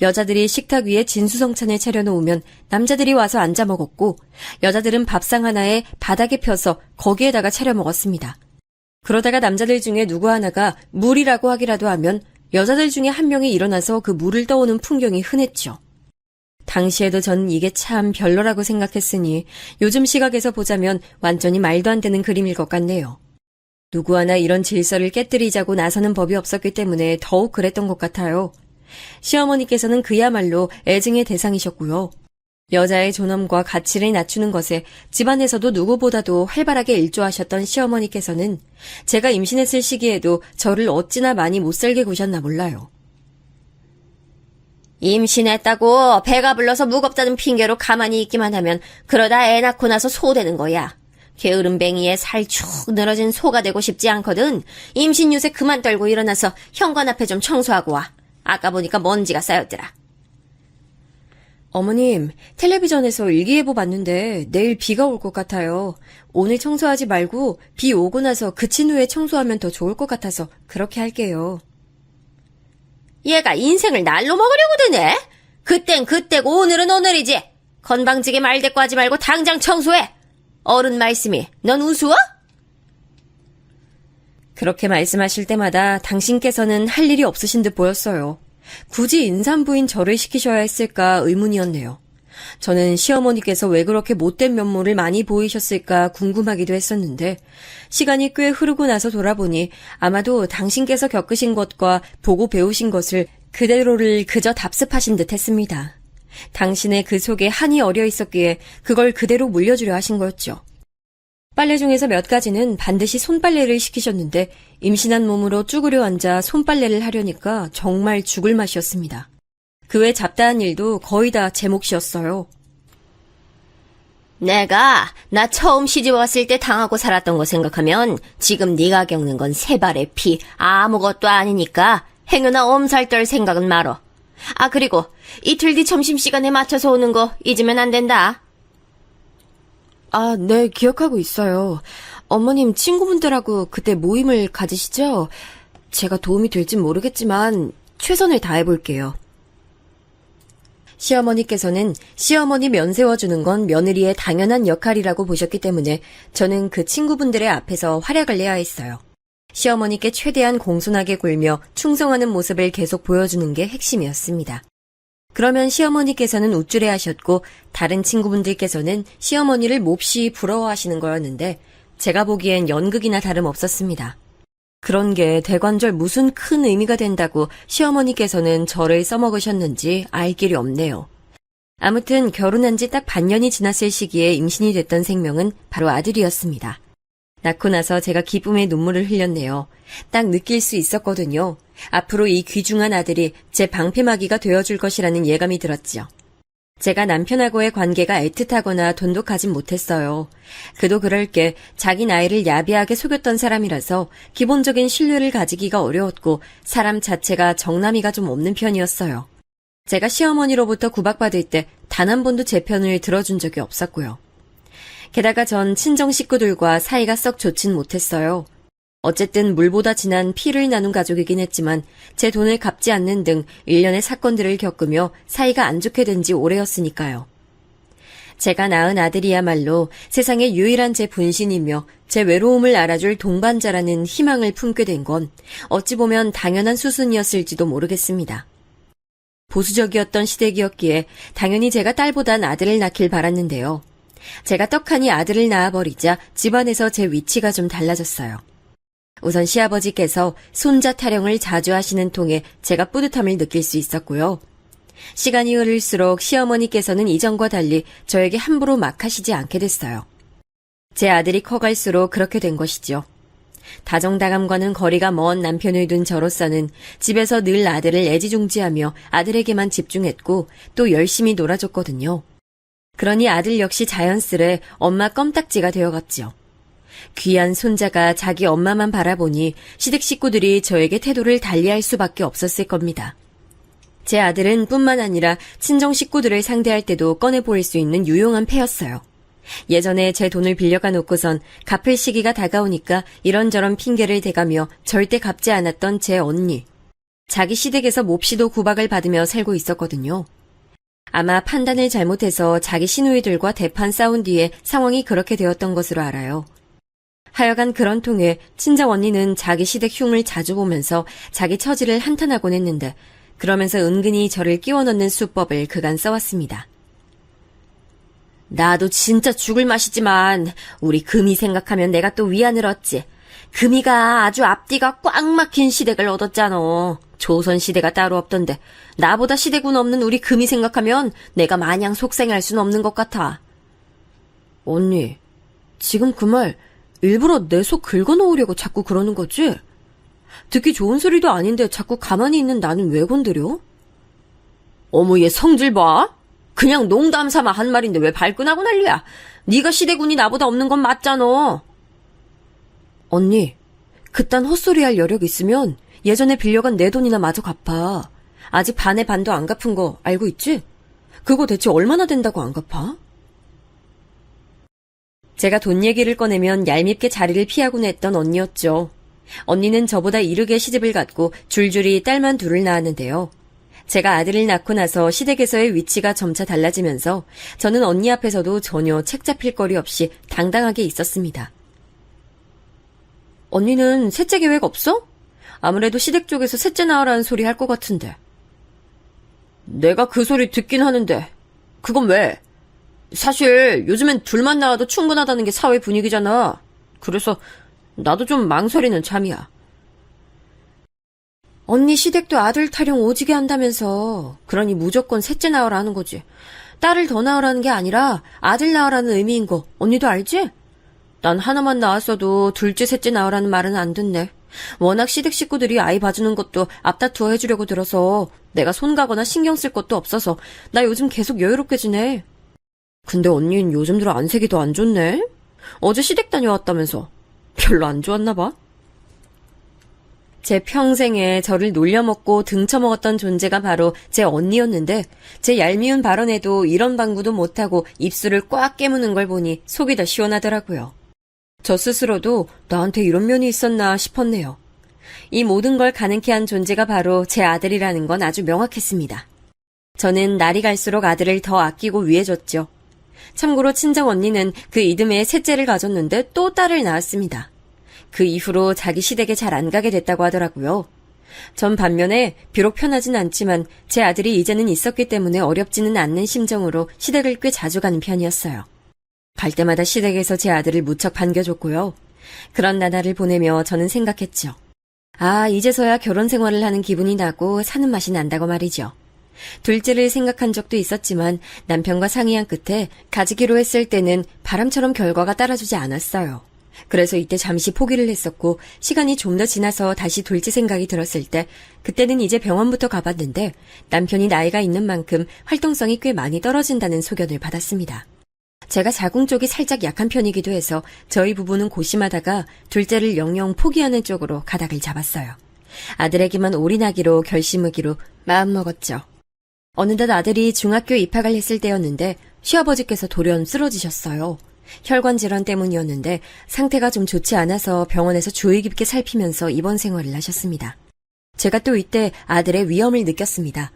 B: 여자들이 식탁 위에 진수성찬을 차려놓으면 남자들이 와서 앉아 먹었고 여자들은 밥상 하나에 바닥에 펴서 거기에다가 차려 먹었습니다. 그러다가 남자들 중에 누구 하나가 물이라고 하기라도 하면 여자들 중에 한 명이 일어나서 그 물을 떠오는 풍경이 흔했죠. 당시에도 전 이게 참 별로라고 생각했으니 요즘 시각에서 보자면 완전히 말도 안 되는 그림일 것 같네요. 누구 하나 이런 질서를 깨뜨리자고 나서는 법이 없었기 때문에 더욱 그랬던 것 같아요. 시어머니께서는 그야말로 애증의 대상이셨고요. 여자의 존엄과 가치를 낮추는 것에 집안에서도 누구보다도 활발하게 일조하셨던 시어머니께서는 제가 임신했을 시기에도 저를 어찌나 많이 못살게 구셨나 몰라요. 임신했다고 배가 불러서 무겁다는 핑계로 가만히 있기만 하면 그러다 애 낳고 나서 소 되는 거야. 게으름뱅이에 살 축 늘어진 소가 되고 싶지 않거든. 임신 유세 그만 떨고 일어나서 현관 앞에 좀 청소하고 와. 아까 보니까 먼지가 쌓였더라. 어머님, 텔레비전에서 일기예보 봤는데 내일 비가 올 것 같아요. 오늘 청소하지 말고 비 오고 나서 그친 후에 청소하면 더 좋을 것 같아서 그렇게 할게요. 얘가 인생을 날로 먹으려고 드네? 그땐 그때고 오늘은 오늘이지. 건방지게 말대꾸하지 말고 당장 청소해. 어른 말씀이 넌 우스워? 그렇게 말씀하실 때마다 당신께서는 할 일이 없으신 듯 보였어요. 굳이 인산부인 저를 시키셔야 했을까 의문이었네요. 저는 시어머니께서 왜 그렇게 못된 면모를 많이 보이셨을까 궁금하기도 했었는데 시간이 꽤 흐르고 나서 돌아보니 아마도 당신께서 겪으신 것과 보고 배우신 것을 그대로를 그저 답습하신 듯 했습니다. 당신의 그 속에 한이 어려 있었기에 그걸 그대로 물려주려 하신 거였죠. 빨래 중에서 몇 가지는 반드시 손빨래를 시키셨는데 임신한 몸으로 쭈그려 앉아 손빨래를 하려니까 정말 죽을 맛이었습니다. 그 외 잡다한 일도 거의 다 제 몫이었어요. 내가 나 처음 시집 왔을 때 당하고 살았던 거 생각하면 지금 네가 겪는 건 세 발의 피 아무것도 아니니까 행여나 엄살 떨 생각은 말어. 아 그리고 이틀 뒤 점심시간에 맞춰서 오는 거 잊으면 안 된다.
C: 아, 네, 기억하고 있어요. 어머님 친구분들하고 그때 모임을 가지시죠? 제가 도움이 될진 모르겠지만 최선을 다해볼게요.
B: 시어머니께서는 시어머니 면 세워주는 건 며느리의 당연한 역할이라고 보셨기 때문에 저는 그 친구분들의 앞에서 활약을 해야 했어요. 시어머니께 최대한 공손하게 굴며 충성하는 모습을 계속 보여주는 게 핵심이었습니다. 그러면 시어머니께서는 우쭐해하셨고 다른 친구분들께서는 시어머니를 몹시 부러워하시는 거였는데 제가 보기엔 연극이나 다름없었습니다. 그런 게 대관절 무슨 큰 의미가 된다고 시어머니께서는 저를 써먹으셨는지 알 길이 없네요. 아무튼 결혼한 지 딱 반년이 지났을 시기에 임신이 됐던 생명은 바로 아들이었습니다. 낳고 나서 제가 기쁨의 눈물을 흘렸네요. 딱 느낄 수 있었거든요. 앞으로 이 귀중한 아들이 제 방패막이가 되어줄 것이라는 예감이 들었죠. 제가 남편하고의 관계가 애틋하거나 돈독하진 못했어요. 그도 그럴 게 자기 나이를 야비하게 속였던 사람이라서 기본적인 신뢰를 가지기가 어려웠고 사람 자체가 정남이가 좀 없는 편이었어요. 제가 시어머니로부터 구박받을 때 단 한 번도 제 편을 들어준 적이 없었고요. 게다가 전 친정 식구들과 사이가 썩 좋진 못했어요. 어쨌든 물보다 진한 피를 나눈 가족이긴 했지만 제 돈을 갚지 않는 등 일련의 사건들을 겪으며 사이가 안 좋게 된 지 오래였으니까요. 제가 낳은 아들이야말로 세상에 유일한 제 분신이며 제 외로움을 알아줄 동반자라는 희망을 품게 된 건 어찌 보면 당연한 수순이었을지도 모르겠습니다. 보수적이었던 시댁이었기에 당연히 제가 딸보단 아들을 낳길 바랐는데요. 제가 떡하니 아들을 낳아버리자 집안에서 제 위치가 좀 달라졌어요. 우선 시아버지께서 손자 타령을 자주 하시는 통에 제가 뿌듯함을 느낄 수 있었고요. 시간이 흐를수록 시어머니께서는 이전과 달리 저에게 함부로 막 하시지 않게 됐어요. 제 아들이 커갈수록 그렇게 된 것이죠. 다정다감과는 거리가 먼 남편을 둔 저로서는 집에서 늘 아들을 애지중지하며 아들에게만 집중했고 또 열심히 놀아줬거든요. 그러니 아들 역시 자연스레 엄마 껌딱지가 되어갔죠. 귀한 손자가 자기 엄마만 바라보니 시댁 식구들이 저에게 태도를 달리할 수밖에 없었을 겁니다. 제 아들은 뿐만 아니라 친정 식구들을 상대할 때도 꺼내 보일 수 있는 유용한 패였어요. 예전에 제 돈을 빌려가 놓고선 갚을 시기가 다가오니까 이런저런 핑계를 대가며 절대 갚지 않았던 제 언니. 자기 시댁에서 몹시도 구박을 받으며 살고 있었거든요. 아마 판단을 잘못해서 자기 시누이들과 대판 싸운 뒤에 상황이 그렇게 되었던 것으로 알아요. 하여간 그런 통에 친정 언니는 자기 시댁 흉을 자주 보면서 자기 처지를 한탄하곤 했는데 그러면서 은근히 저를 끼워 넣는 수법을 그간 써왔습니다. 나도 진짜 죽을 맛이지만 우리 금이 생각하면 내가 또 위안을 얻지. 금이가 아주 앞뒤가 꽉 막힌 시댁을 얻었잖아. 조선 시대가 따로 없던데 나보다 시댁운 없는 우리 금이 생각하면 내가 마냥 속생할 순 없는 것 같아.
C: 언니, 지금 그 말 일부러 내 속 긁어놓으려고 자꾸 그러는 거지? 듣기 좋은 소리도 아닌데 자꾸 가만히 있는 나는 왜 건드려?
B: 어머 얘 성질 봐. 그냥 농담 삼아 한 말인데 왜 발끈하고 난리야. 네가 시댁운이 나보다 없는 건 맞잖아.
C: 언니, 그딴 헛소리 할 여력 있으면 예전에 빌려간 내 돈이나 마저 갚아. 아직 반의 반도 안 갚은 거 알고 있지? 그거 대체 얼마나 된다고 안 갚아?
B: 제가 돈 얘기를 꺼내면 얄밉게 자리를 피하곤 했던 언니였죠. 언니는 저보다 이르게 시집을 갔고 줄줄이 딸만 둘을 낳았는데요. 제가 아들을 낳고 나서 시댁에서의 위치가 점차 달라지면서 저는 언니 앞에서도 전혀 책 잡힐 거리 없이 당당하게 있었습니다.
C: 언니는 셋째 계획 없어? 아무래도 시댁 쪽에서 셋째 낳으라는 소리 할 것 같은데.
B: 내가 그 소리 듣긴 하는데 그건 왜? 사실 요즘엔 둘만 낳아도 충분하다는 게 사회 분위기잖아. 그래서 나도 좀 망설이는 참이야.
C: 언니 시댁도 아들 타령 오지게 한다면서. 그러니 무조건 셋째 낳으라 하는 거지. 딸을 더 낳으라는 게 아니라 아들 낳으라는 의미인 거 언니도 알지? 난 하나만 낳았어도 둘째 셋째 낳으라는 말은 안 듣네. 워낙 시댁 식구들이 아이 봐주는 것도 앞다투어 해주려고 들어서 내가 손 가거나 신경 쓸 것도 없어서 나 요즘 계속 여유롭게 지내. 근데 언니는 요즘 들어 안색이 더 안 좋네? 어제 시댁 다녀왔다면서. 별로 안 좋았나 봐.
B: 제 평생에 저를 놀려먹고 등쳐먹었던 존재가 바로 제 언니였는데 제 얄미운 발언에도 이런 방구도 못하고 입술을 꽉 깨무는 걸 보니 속이 더 시원하더라고요. 저 스스로도 나한테 이런 면이 있었나 싶었네요. 이 모든 걸 가능케 한 존재가 바로 제 아들이라는 건 아주 명확했습니다. 저는 날이 갈수록 아들을 더 아끼고 위해줬죠. 참고로 친정 언니는 그 이듬해에 셋째를 가졌는데 또 딸을 낳았습니다. 그 이후로 자기 시댁에 잘 안 가게 됐다고 하더라고요. 전 반면에 비록 편하진 않지만 제 아들이 이제는 있었기 때문에 어렵지는 않는 심정으로 시댁을 꽤 자주 가는 편이었어요. 갈 때마다 시댁에서 제 아들을 무척 반겨줬고요. 그런 나날을 보내며 저는 생각했죠. 아, 이제서야 결혼 생활을 하는 기분이 나고 사는 맛이 난다고 말이죠. 둘째를 생각한 적도 있었지만 남편과 상의한 끝에 가지기로 했을 때는 바람처럼 결과가 따라주지 않았어요. 그래서 이때 잠시 포기를 했었고 시간이 좀 더 지나서 다시 둘째 생각이 들었을 때 그때는 이제 병원부터 가봤는데 남편이 나이가 있는 만큼 활동성이 꽤 많이 떨어진다는 소견을 받았습니다. 제가 자궁 쪽이 살짝 약한 편이기도 해서 저희 부부는 고심하다가 둘째를 영영 포기하는 쪽으로 가닥을 잡았어요. 아들에게만 올인하기로 결심하기로 마음먹었죠. 어느덧 아들이 중학교 입학을 했을 때였는데 시아버지께서 돌연 쓰러지셨어요. 혈관 질환 때문이었는데 상태가 좀 좋지 않아서 병원에서 주의 깊게 살피면서 입원 생활을 하셨습니다. 제가 또 이때 아들의 위험을 느꼈습니다.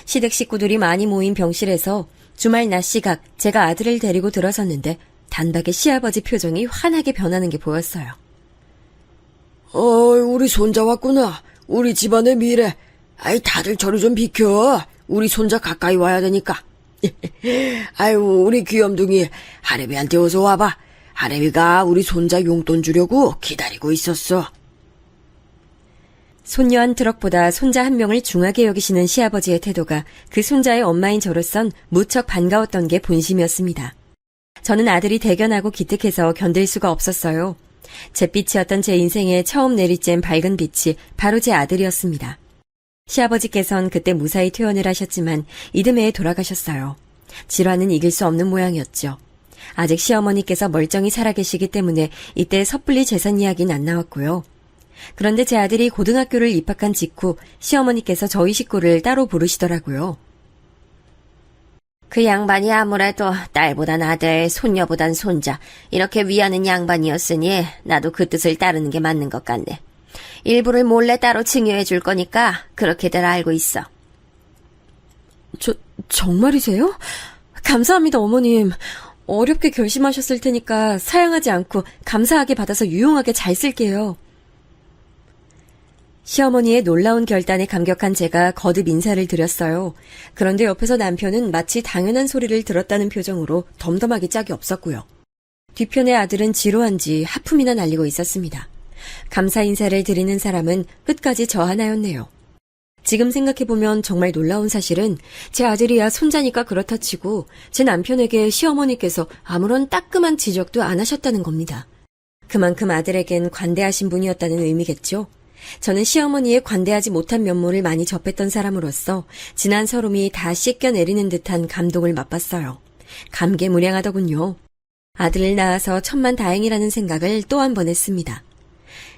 B: 시댁 식구들이 많이 모인 병실에서 주말 낮 시각 제가 아들을 데리고 들어섰는데 단박에 시아버지 표정이 환하게 변하는 게 보였어요.
C: 우리 손자 왔구나. 우리 집안의 미래. 아이, 다들 저리 좀 비켜. 우리 손자 가까이 와야 되니까. 아유, 우리 귀염둥이 하래비한테 어서 와봐. 하래비가 우리 손자 용돈 주려고 기다리고 있었어.
B: 손녀 한 트럭보다 손자 한 명을 중하게 여기시는 시아버지의 태도가 그 손자의 엄마인 저로선 무척 반가웠던 게 본심이었습니다. 저는 아들이 대견하고 기특해서 견딜 수가 없었어요. 잿빛이었던 제 인생에 처음 내리쬐은 밝은 빛이 바로 제 아들이었습니다. 시아버지께선 그때 무사히 퇴원을 하셨지만 이듬해에 돌아가셨어요. 질환은 이길 수 없는 모양이었죠. 아직 시어머니께서 멀쩡히 살아계시기 때문에 이때 섣불리 재산 이야기는 안 나왔고요. 그런데 제 아들이 고등학교를 입학한 직후 시어머니께서 저희 식구를 따로 부르시더라고요. 그 양반이 아무래도 딸보단 아들, 손녀보단 손자 이렇게 위하는 양반이었으니 나도 그 뜻을 따르는 게 맞는 것 같네. 일부를 몰래 따로 증여해 줄 거니까 그렇게들 알고 있어.
C: 정말이세요? 감사합니다, 어머님.
B: 어렵게 결심하셨을 테니까 사양하지 않고 감사하게 받아서 유용하게 잘 쓸게요. 시어머니의 놀라운 결단에 감격한 제가 거듭 인사를 드렸어요. 그런데 옆에서 남편은 마치 당연한 소리를 들었다는 표정으로 덤덤하기 짝이 없었고요. 뒤편의 아들은 지루한지 하품이나 날리고 있었습니다. 감사 인사를 드리는 사람은 끝까지 저 하나였네요. 지금 생각해보면 정말 놀라운 사실은 제 아들이야 손자니까 그렇다 치고 제 남편에게 시어머니께서 아무런 따끔한 지적도 안 하셨다는 겁니다. 그만큼 아들에겐 관대하신 분이었다는 의미겠죠. 저는 시어머니의 관대하지 못한 면모를 많이 접했던 사람으로서 지난 서름이 다 씻겨내리는 듯한 감동을 맛봤어요. 감개무량하더군요. 아들을 낳아서 천만다행이라는 생각을 또 한 번 했습니다.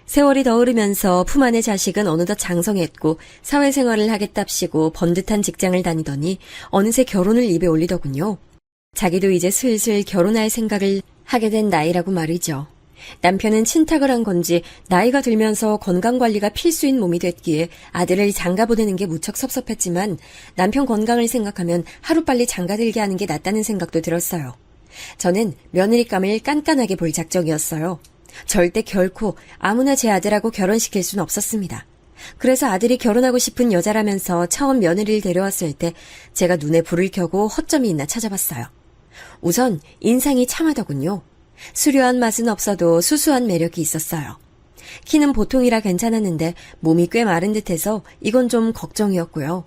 B: 세월이 더 흐르면서 품 안의 자식은 어느덧 장성했고 사회생활을 하겠답시고 번듯한 직장을 다니더니 어느새 결혼을 입에 올리더군요. 자기도 이제 슬슬 결혼할 생각을 하게 된 나이라고 말이죠. 남편은 친탁을 한 건지 나이가 들면서 건강관리가 필수인 몸이 됐기에 아들을 장가 보내는 게 무척 섭섭했지만 남편 건강을 생각하면 하루빨리 장가 들게 하는 게 낫다는 생각도 들었어요. 저는 며느리감을 깐깐하게 볼 작정이었어요. 절대 결코 아무나 제 아들하고 결혼시킬 수는 없었습니다. 그래서 아들이 결혼하고 싶은 여자라면서 처음 며느리를 데려왔을 때 제가 눈에 불을 켜고 허점이 있나 찾아봤어요. 우선 인상이 참하더군요. 수려한 맛은 없어도 수수한 매력이 있었어요. 키는 보통이라 괜찮았는데 몸이 꽤 마른 듯해서 이건 좀 걱정이었고요.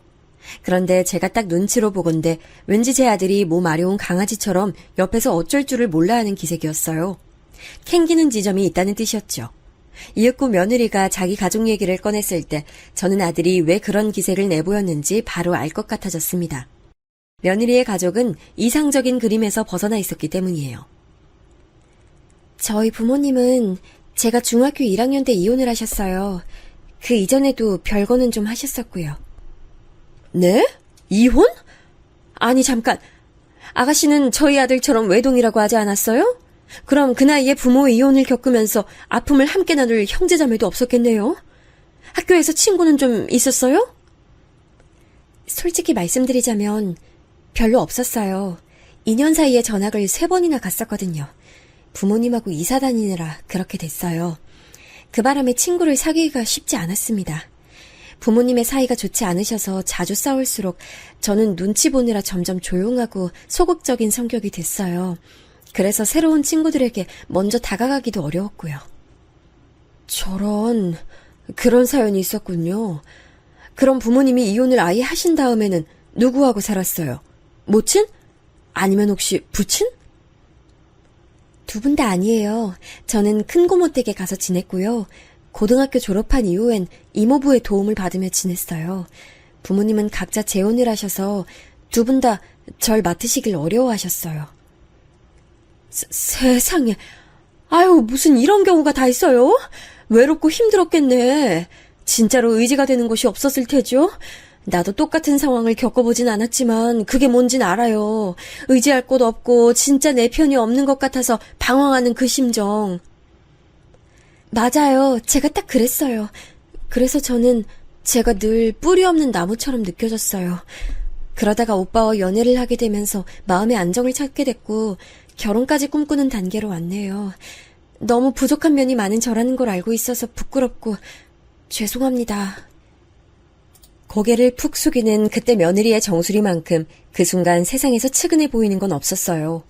B: 그런데 제가 딱 눈치로 보건대 왠지 제 아들이 몸 아려운 강아지처럼 옆에서 어쩔 줄을 몰라 하는 기색이었어요. 캥기는 지점이 있다는 뜻이었죠. 이윽고 며느리가 자기 가족 얘기를 꺼냈을 때 저는 아들이 왜 그런 기색을 내보였는지 바로 알 것 같아졌습니다. 며느리의 가족은 이상적인 그림에서 벗어나 있었기 때문이에요. 저희 부모님은 제가 중학교 1학년 때 이혼을 하셨어요. 그 이전에도 별거는 좀 하셨었고요.
C: 네? 이혼?
B: 아니 잠깐, 아가씨는 저희 아들처럼 외동이라고 하지 않았어요? 그럼 그 나이에 부모의 이혼을 겪으면서 아픔을 함께 나눌 형제자매도 없었겠네요. 학교에서 친구는 좀 있었어요? 솔직히 말씀드리자면 별로 없었어요. 2년 사이에 전학을 3번이나 갔었거든요. 부모님하고 이사 다니느라 그렇게 됐어요. 그 바람에 친구를 사귀기가 쉽지 않았습니다. 부모님의 사이가 좋지 않으셔서 자주 싸울수록 저는 눈치 보느라 점점 조용하고 소극적인 성격이 됐어요. 그래서 새로운 친구들에게 먼저 다가가기도 어려웠고요.
C: 저런, 그런 사연이 있었군요. 그럼 부모님이 이혼을 아예 하신 다음에는 누구하고 살았어요? 모친? 아니면 혹시 부친?
B: 두 분 다 아니에요. 저는 큰고모 댁에 가서 지냈고요. 고등학교 졸업한 이후엔 이모부의 도움을 받으며 지냈어요. 부모님은 각자 재혼을 하셔서 두 분 다 절 맡으시길 어려워하셨어요.
C: 세상에. 아유, 무슨 이런 경우가 다 있어요? 외롭고 힘들었겠네. 진짜로 의지가 되는 곳이 없었을 테죠? 나도 똑같은 상황을 겪어보진 않았지만 그게 뭔진 알아요. 의지할 곳 없고 진짜 내 편이 없는 것 같아서 방황하는 그 심정.
B: 맞아요. 제가 딱 그랬어요. 그래서 저는 제가 늘 뿌리 없는 나무처럼 느껴졌어요. 그러다가 오빠와 연애를 하게 되면서 마음의 안정을 찾게 됐고 결혼까지 꿈꾸는 단계로 왔네요. 너무 부족한 면이 많은 저라는 걸 알고 있어서 부끄럽고 죄송합니다.
C: 고개를 푹 숙이는 그때 며느리의 정수리만큼 그 순간 세상에서 측은해 보이는 건 없었어요.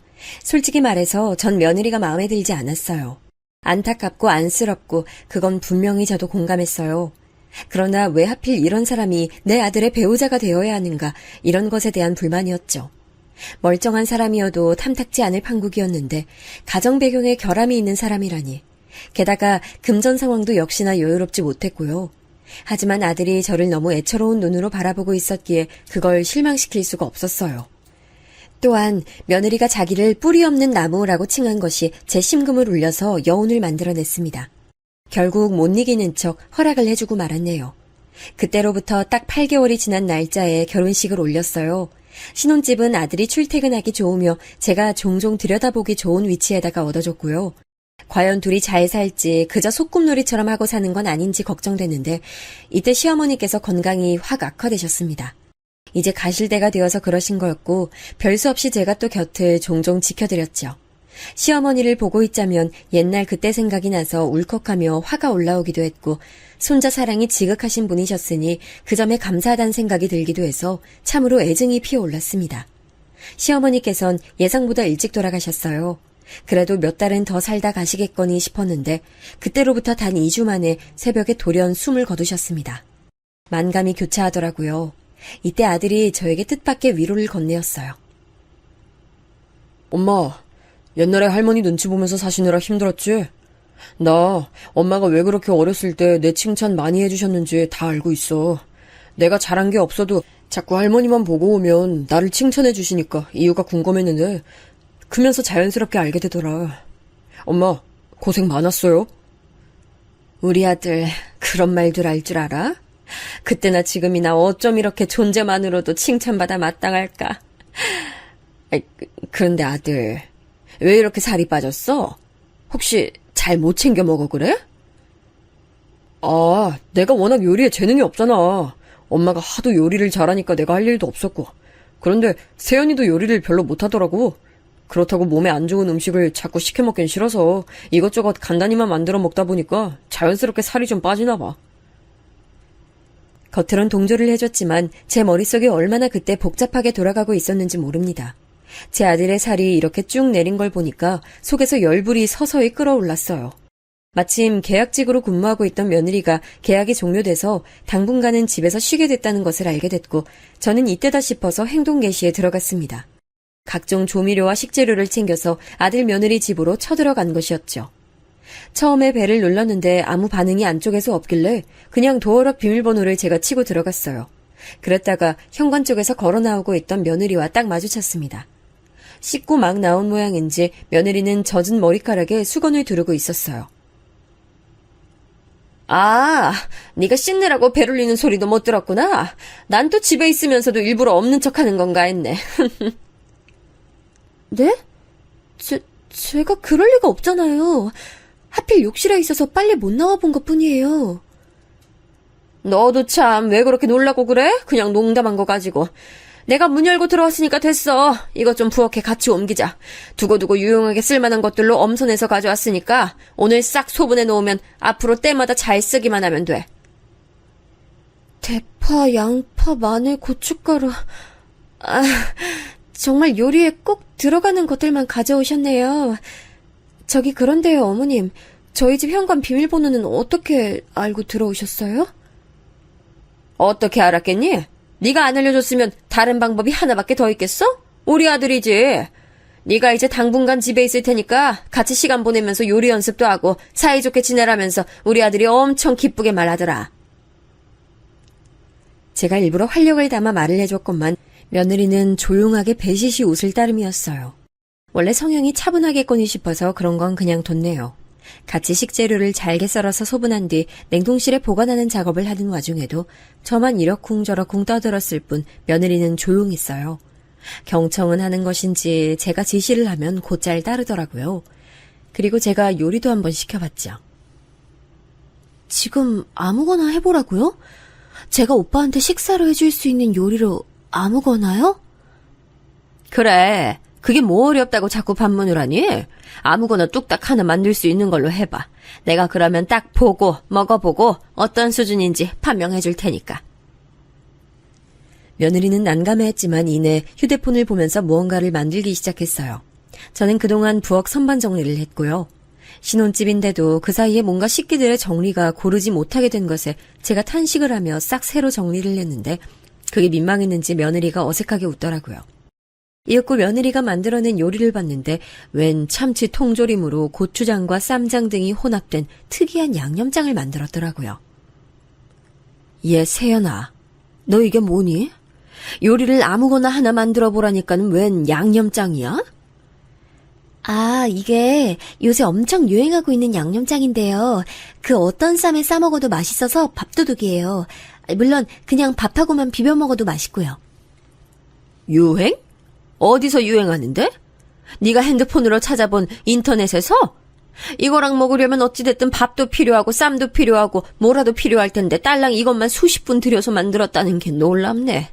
C: 솔직히 말해서 전 며느리가 마음에 들지 않았어요. 안타깝고 안쓰럽고 그건 분명히 저도 공감했어요. 그러나 왜 하필 이런 사람이 내 아들의 배우자가 되어야 하는가, 이런 것에 대한 불만이었죠. 멀쩡한 사람이어도 탐탁지 않을 판국이었는데 가정 배경에 결함이 있는 사람이라니. 게다가 금전 상황도 역시나 여유롭지 못했고요. 하지만 아들이 저를 너무 애처로운 눈으로 바라보고 있었기에 그걸 실망시킬 수가 없었어요. 또한 며느리가 자기를 뿌리 없는 나무라고 칭한 것이 제 심금을 울려서 여운을 만들어냈습니다. 결국 못 이기는 척 허락을 해주고 말았네요. 그때로부터 딱 8개월이 지난 날짜에 결혼식을 올렸어요. 신혼집은 아들이 출퇴근하기 좋으며 제가 종종 들여다보기 좋은 위치에다가 얻어줬고요. 과연 둘이 잘 살지 그저 소꿉놀이처럼 하고 사는 건 아닌지 걱정됐는데 이때 시어머니께서 건강이 확 악화되셨습니다.
B: 이제 가실 때가 되어서 그러신 거였고 별 수 없이 제가 또 곁을 종종 지켜드렸죠. 시어머니를 보고 있자면 옛날 그때 생각이 나서 울컥하며 화가 올라오기도 했고 손자 사랑이 지극하신 분이셨으니 그 점에 감사하다는 생각이 들기도 해서 참으로 애증이 피어올랐습니다. 시어머니께선 예상보다 일찍 돌아가셨어요. 그래도 몇 달은 더 살다 가시겠거니 싶었는데 그때로부터 단 2주 만에 새벽에 돌연 숨을 거두셨습니다. 만감이 교차하더라고요. 이때 아들이 저에게 뜻밖의 위로를 건네었어요.
C: 엄마, 옛날에 할머니 눈치 보면서 사시느라 힘들었지? 나 엄마가 왜 그렇게 어렸을 때 내 칭찬 많이 해주셨는지 다 알고 있어. 내가 잘한 게 없어도 자꾸 할머니만 보고 오면 나를 칭찬해 주시니까 이유가 궁금했는데 크면서 자연스럽게 알게 되더라. 엄마, 고생 많았어요.
B: 우리 아들 그런 말들 알 줄 알아? 그때나 지금이나 어쩜 이렇게 존재만으로도 칭찬받아 마땅할까? 그런데 아들, 왜 이렇게 살이 빠졌어? 혹시 잘 못 챙겨 먹어 그래?
C: 아, 내가 워낙 요리에 재능이 없잖아. 엄마가 하도 요리를 잘하니까 내가 할 일도 없었고. 그런데 세연이도 요리를 별로 못하더라고. 그렇다고 몸에 안 좋은 음식을 자꾸 시켜 먹긴 싫어서 이것저것 간단히만 만들어 먹다 보니까 자연스럽게 살이 좀 빠지나 봐.
B: 겉으론 동조를 해줬지만 제 머릿속이 얼마나 그때 복잡하게 돌아가고 있었는지 모릅니다. 제 아들의 살이 이렇게 쭉 내린 걸 보니까 속에서 열불이 서서히 끓어올랐어요. 마침 계약직으로 근무하고 있던 며느리가 계약이 종료돼서 당분간은 집에서 쉬게 됐다는 것을 알게 됐고 저는 이때다 싶어서 행동 개시에 들어갔습니다. 각종 조미료와 식재료를 챙겨서 아들 며느리 집으로 쳐들어간 것이었죠. 처음에 벨을 눌렀는데 아무 반응이 안쪽에서 없길래 그냥 도어락 비밀번호를 제가 치고 들어갔어요. 그랬다가 현관 쪽에서 걸어 나오고 있던 며느리와 딱 마주쳤습니다. 씻고 막 나온 모양인지 며느리는 젖은 머리카락에 수건을 두르고 있었어요. 아, 네가 씻느라고 벨 울리는 소리도 못 들었구나. 난 또 집에 있으면서도 일부러 없는 척하는 건가 했네. 네? 제가 그럴 리가 없잖아요. 하필 욕실에 있어서 빨리 못 나와본 것뿐이에요. 너도 참 왜 그렇게 놀라고 그래? 그냥 농담한 거 가지고. 내가 문 열고 들어왔으니까 됐어. 이것 좀 부엌에 같이 옮기자. 두고두고 유용하게 쓸만한 것들로 엄선해서 가져왔으니까 오늘 싹 소분해 놓으면 앞으로 때마다 잘 쓰기만 하면 돼. 대파, 양파, 마늘, 고춧가루. 아, 정말 요리에 꼭 들어가는 것들만 가져오셨네요. 저기 그런데요, 어머님. 저희 집 현관 비밀번호는 어떻게 알고 들어오셨어요? 어떻게 알았겠니? 네가 안 알려줬으면 다른 방법이 하나밖에 더 있겠어? 우리 아들이지. 네가 이제 당분간 집에 있을 테니까 같이 시간 보내면서 요리 연습도 하고 사이좋게 지내라면서 우리 아들이 엄청 기쁘게 말하더라. 제가 일부러 활력을 담아 말을 해줬건만 며느리는 조용하게 배시시 웃을 따름이었어요. 원래 성향이 차분하겠거니 싶어서 그런 건 그냥 뒀네요. 같이 식재료를 잘게 썰어서 소분한 뒤 냉동실에 보관하는 작업을 하는 와중에도 저만 이러쿵저러쿵 떠들었을 뿐 며느리는 조용했어요. 경청은 하는 것인지 제가 지시를 하면 곧잘 따르더라고요. 그리고 제가 요리도 한번 시켜봤죠. 지금 아무거나 해보라고요? 제가 오빠한테 식사를 해줄 수 있는 요리로 아무거나요? 그래. 그게 뭐 어렵다고 자꾸 반문을 하니? 아무거나 뚝딱 하나 만들 수 있는 걸로 해봐. 내가 그러면 딱 보고 먹어보고 어떤 수준인지 판명해 줄 테니까. 며느리는 난감해했지만 이내 휴대폰을 보면서 무언가를 만들기 시작했어요. 저는 그동안 부엌 선반 정리를 했고요. 신혼집인데도 그 사이에 뭔가 식기들의 정리가 고르지 못하게 된 것에 제가 탄식을 하며 싹 새로 정리를 했는데 그게 민망했는지 며느리가 어색하게 웃더라고요. 이윽고 며느리가 만들어낸 요리를 봤는데 웬 참치 통조림으로 고추장과 쌈장 등이 혼합된 특이한 양념장을 만들었더라고요. 얘 세연아, 너 이게 뭐니? 요리를 아무거나 하나 만들어 보라니까는 웬 양념장이야? 아, 이게 요새 엄청 유행하고 있는 양념장인데요. 그 어떤 쌈에 싸 먹어도 맛있어서 밥도둑이에요. 물론 그냥 밥하고만 비벼 먹어도 맛있고요. 유행? 어디서 유행하는데? 네가 핸드폰으로 찾아본 인터넷에서? 이거랑 먹으려면 어찌됐든 밥도 필요하고 쌈도 필요하고 뭐라도 필요할 텐데 딸랑 이것만 수십 분 들여서 만들었다는 게 놀랍네.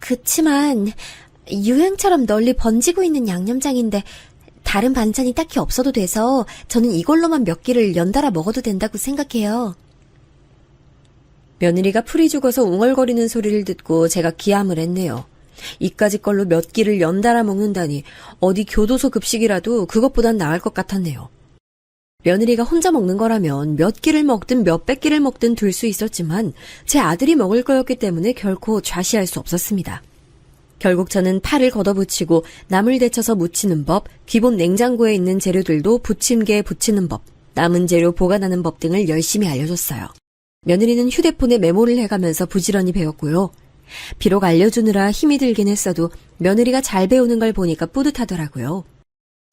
B: 그치만 유행처럼 널리 번지고 있는 양념장인데 다른 반찬이 딱히 없어도 돼서 저는 이걸로만 몇 끼를 연달아 먹어도 된다고 생각해요. 며느리가 풀이 죽어서 웅얼거리는 소리를 듣고 제가 기함을 했네요. 이까짓 걸로 몇 끼를 연달아 먹는다니 어디 교도소 급식이라도 그것보단 나을 것 같았네요. 며느리가 혼자 먹는 거라면 몇 끼를 먹든 몇백 끼를 먹든 둘 수 있었지만 제 아들이 먹을 거였기 때문에 결코 좌시할 수 없었습니다. 결국 저는 파를 걷어붙이고 나물 데쳐서 무치는 법, 기본 냉장고에 있는 재료들도 부침개에 부치는 법, 남은 재료 보관하는 법 등을 열심히 알려줬어요. 며느리는 휴대폰에 메모를 해가면서 부지런히 배웠고요. 비록 알려주느라 힘이 들긴 했어도 며느리가 잘 배우는 걸 보니까 뿌듯하더라고요.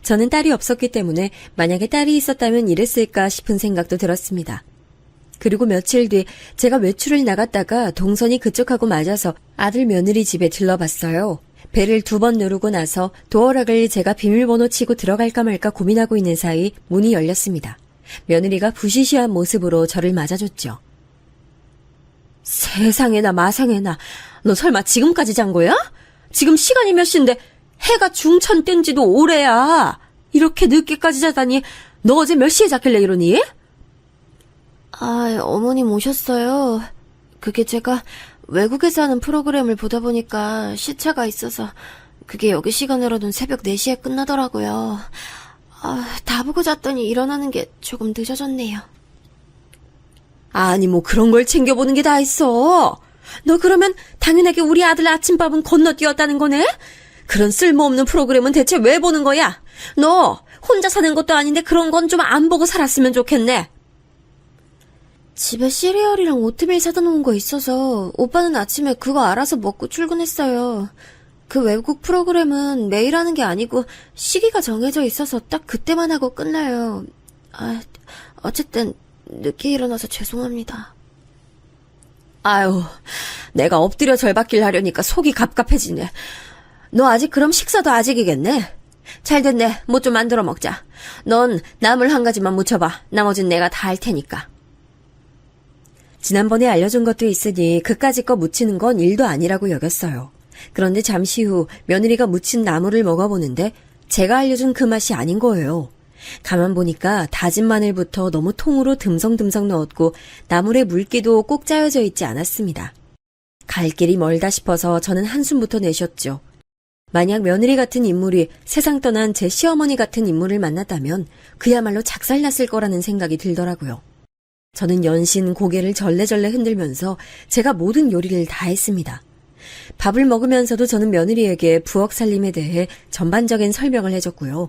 B: 저는 딸이 없었기 때문에 만약에 딸이 있었다면 이랬을까 싶은 생각도 들었습니다. 그리고 며칠 뒤 제가 외출을 나갔다가 동선이 그쪽하고 맞아서 아들 며느리 집에 들러봤어요. 배를 2번 누르고 나서 도어락을 제가 비밀번호 치고 들어갈까 말까 고민하고 있는 사이 문이 열렸습니다. 며느리가 부시시한 모습으로 저를 맞아줬죠. 세상에나 마상에나, 너 설마 지금까지 잔 거야? 지금 시간이 몇 시인데 해가 중천 뜬 지도 오래야. 이렇게 늦게까지 자다니 너 어제 몇 시에 잤길래 이러니? 어머님 오셨어요. 그게 제가 외국에서 하는 프로그램을 보다 보니까 시차가 있어서 그게 여기 시간으로는 새벽 4시에 끝나더라고요. 다 보고 잤더니 일어나는 게 조금 늦어졌네요. 아니 뭐 그런 걸 챙겨보는 게 다 있어. 너 그러면 당연하게 우리 아들 아침밥은 건너뛰었다는 거네? 그런 쓸모없는 프로그램은 대체 왜 보는 거야? 너 혼자 사는 것도 아닌데 그런 건 좀 안 보고 살았으면 좋겠네. 집에 시리얼이랑 오트밀 사다 놓은 거 있어서 오빠는 아침에 그거 알아서 먹고 출근했어요. 그 외국 프로그램은 매일 하는 게 아니고 시기가 정해져 있어서 딱 그때만 하고 끝나요. 어쨌든 늦게 일어나서 죄송합니다. 아유, 내가 엎드려 절받길 하려니까 속이 갑갑해지네. 너 아직 그럼 식사도 아직이겠네? 잘됐네. 뭐 좀 만들어 먹자. 넌 나물 한 가지만 무쳐봐. 나머진 내가 다 할 테니까. 지난번에 알려준 것도 있으니 그까짓 거 무치는 건 일도 아니라고 여겼어요. 그런데 잠시 후 며느리가 무친 나물을 먹어보는데 제가 알려준 그 맛이 아닌 거예요. 가만 보니까 다진 마늘부터 너무 통으로 듬성듬성 넣었고 나물의 물기도 꼭 짜여져 있지 않았습니다. 갈 길이 멀다 싶어서 저는 한숨부터 내쉬었죠. 만약 며느리 같은 인물이 세상 떠난 제 시어머니 같은 인물을 만났다면 그야말로 작살났을 거라는 생각이 들더라고요. 저는 연신 고개를 절레절레 흔들면서 제가 모든 요리를 다 했습니다. 밥을 먹으면서도 저는 며느리에게 부엌 살림에 대해 전반적인 설명을 해줬고요.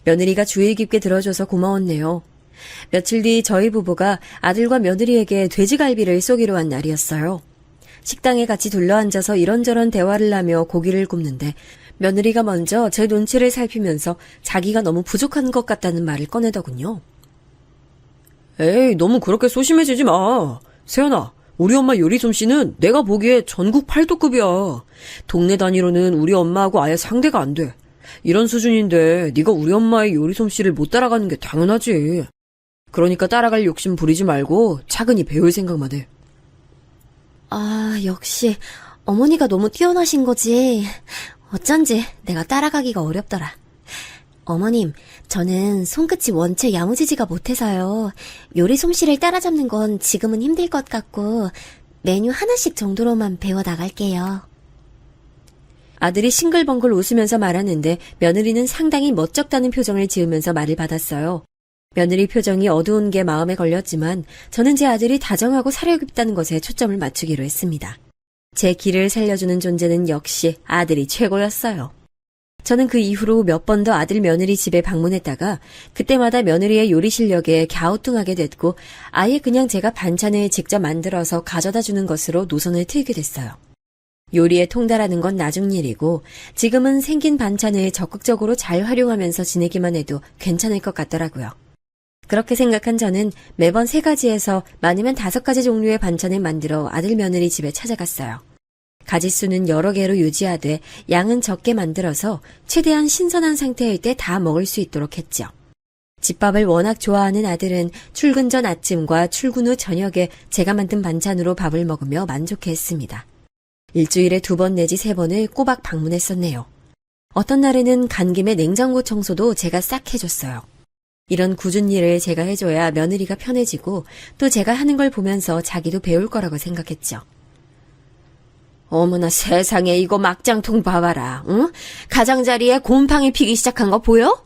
B: 며느리가 주의 깊게 들어줘서 고마웠네요. 며칠 뒤 저희 부부가 아들과 며느리에게 돼지갈비를 쏘기로 한 날이었어요. 식당에 같이 둘러앉아서 이런저런 대화를 하며 고기를 굽는데 며느리가 먼저 제 눈치를 살피면서 자기가 너무 부족한 것 같다는 말을 꺼내더군요.
C: 에이, 너무 그렇게 소심해지지 마. 세연아, 우리 엄마 요리 솜씨는 내가 보기에 전국 8도급이야. 동네 단위로는 우리 엄마하고 아예 상대가 안 돼. 이런 수준인데 네가 우리 엄마의 요리 솜씨를 못 따라가는 게 당연하지. 그러니까 따라갈 욕심 부리지 말고 차근히 배울 생각만 해.
B: 역시 어머니가 너무 뛰어나신 거지. 어쩐지 내가 따라가기가 어렵더라. 어머님, 저는 손끝이 원체 야무지지가 못해서요. 요리 솜씨를 따라잡는 건 지금은 힘들 것 같고 메뉴 하나씩 정도로만 배워 나갈게요. 아들이 싱글벙글 웃으면서 말하는데 며느리는 상당히 멋쩍다는 표정을 지으면서 말을 받았어요. 며느리 표정이 어두운 게 마음에 걸렸지만 저는 제 아들이 다정하고 사려 깊다는 것에 초점을 맞추기로 했습니다. 제 길을 살려주는 존재는 역시 아들이 최고였어요. 저는 그 이후로 몇 번 더 아들 며느리 집에 방문했다가 그때마다 며느리의 요리 실력에 갸우뚱하게 됐고 아예 그냥 제가 반찬을 직접 만들어서 가져다 주는 것으로 노선을 틀게 됐어요. 요리에 통달하는 건 나중 일이고 지금은 생긴 반찬을 적극적으로 잘 활용하면서 지내기만 해도 괜찮을 것 같더라고요. 그렇게 생각한 저는 매번 3가지에서 많으면 5가지 종류의 반찬을 만들어 아들 며느리 집에 찾아갔어요. 가짓수는 여러 개로 유지하되 양은 적게 만들어서 최대한 신선한 상태일 때 다 먹을 수 있도록 했죠. 집밥을 워낙 좋아하는 아들은 출근 전 아침과 출근 후 저녁에 제가 만든 반찬으로 밥을 먹으며 만족해했습니다. 일주일에 2번 내지 3번을 꼬박 방문했었네요. 어떤 날에는 간 김에 냉장고 청소도 제가 싹 해줬어요. 이런 꾸준 일을 제가 해줘야 며느리가 편해지고 또 제가 하는 걸 보면서 자기도 배울 거라고 생각했죠. 어머나 세상에 이거 막장통 봐봐라. 응? 가장자리에 곰팡이 피기 시작한 거 보여?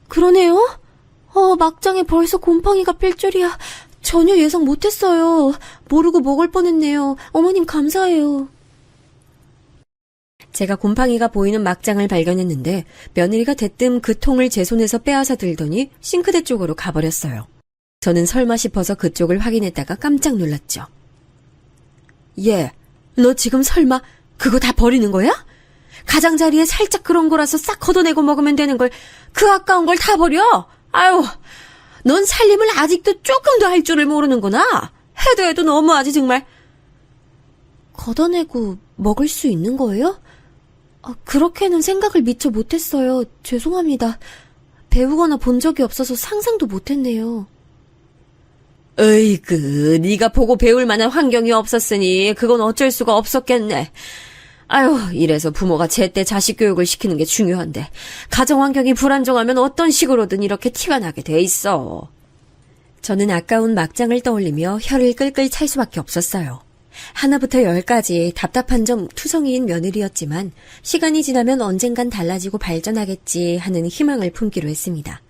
B: 그러네요. 막장에 벌써 곰팡이가 필 줄이야. 전혀 예상 못했어요. 모르고 먹을 뻔했네요. 어머님 감사해요. 제가 곰팡이가 보이는 막장을 발견했는데 며느리가 대뜸 그 통을 제 손에서 빼앗아 들더니 싱크대 쪽으로 가버렸어요. 저는 설마 싶어서 그쪽을 확인했다가 깜짝 놀랐죠. 얘, 너 지금 설마 그거 다 버리는 거야? 가장자리에 살짝 그런 거라서 싹 걷어내고 먹으면 되는 걸 그 아까운 걸 다 버려? 아유, 넌 살림을 아직도 조금도 할 줄을 모르는구나. 해도 너무하지 정말. 걷어내고 먹을 수 있는 거예요? 그렇게는 생각을 미처 못했어요. 죄송합니다. 배우거나 본 적이 없어서 상상도 못했네요. 으이그, 네가 보고 배울 만한 환경이 없었으니 그건 어쩔 수가 없었겠네. 아유, 이래서 부모가 제때 자식 교육을 시키는 게 중요한데 가정 환경이 불안정하면 어떤 식으로든 이렇게 티가 나게 돼 있어. 저는 아까운 막장을 떠올리며 혀를 끌끌 찰 수밖에 없었어요. 하나부터 10까지 답답한 점 투성이인 며느리였지만 시간이 지나면 언젠간 달라지고 발전하겠지 하는 희망을 품기로 했습니다.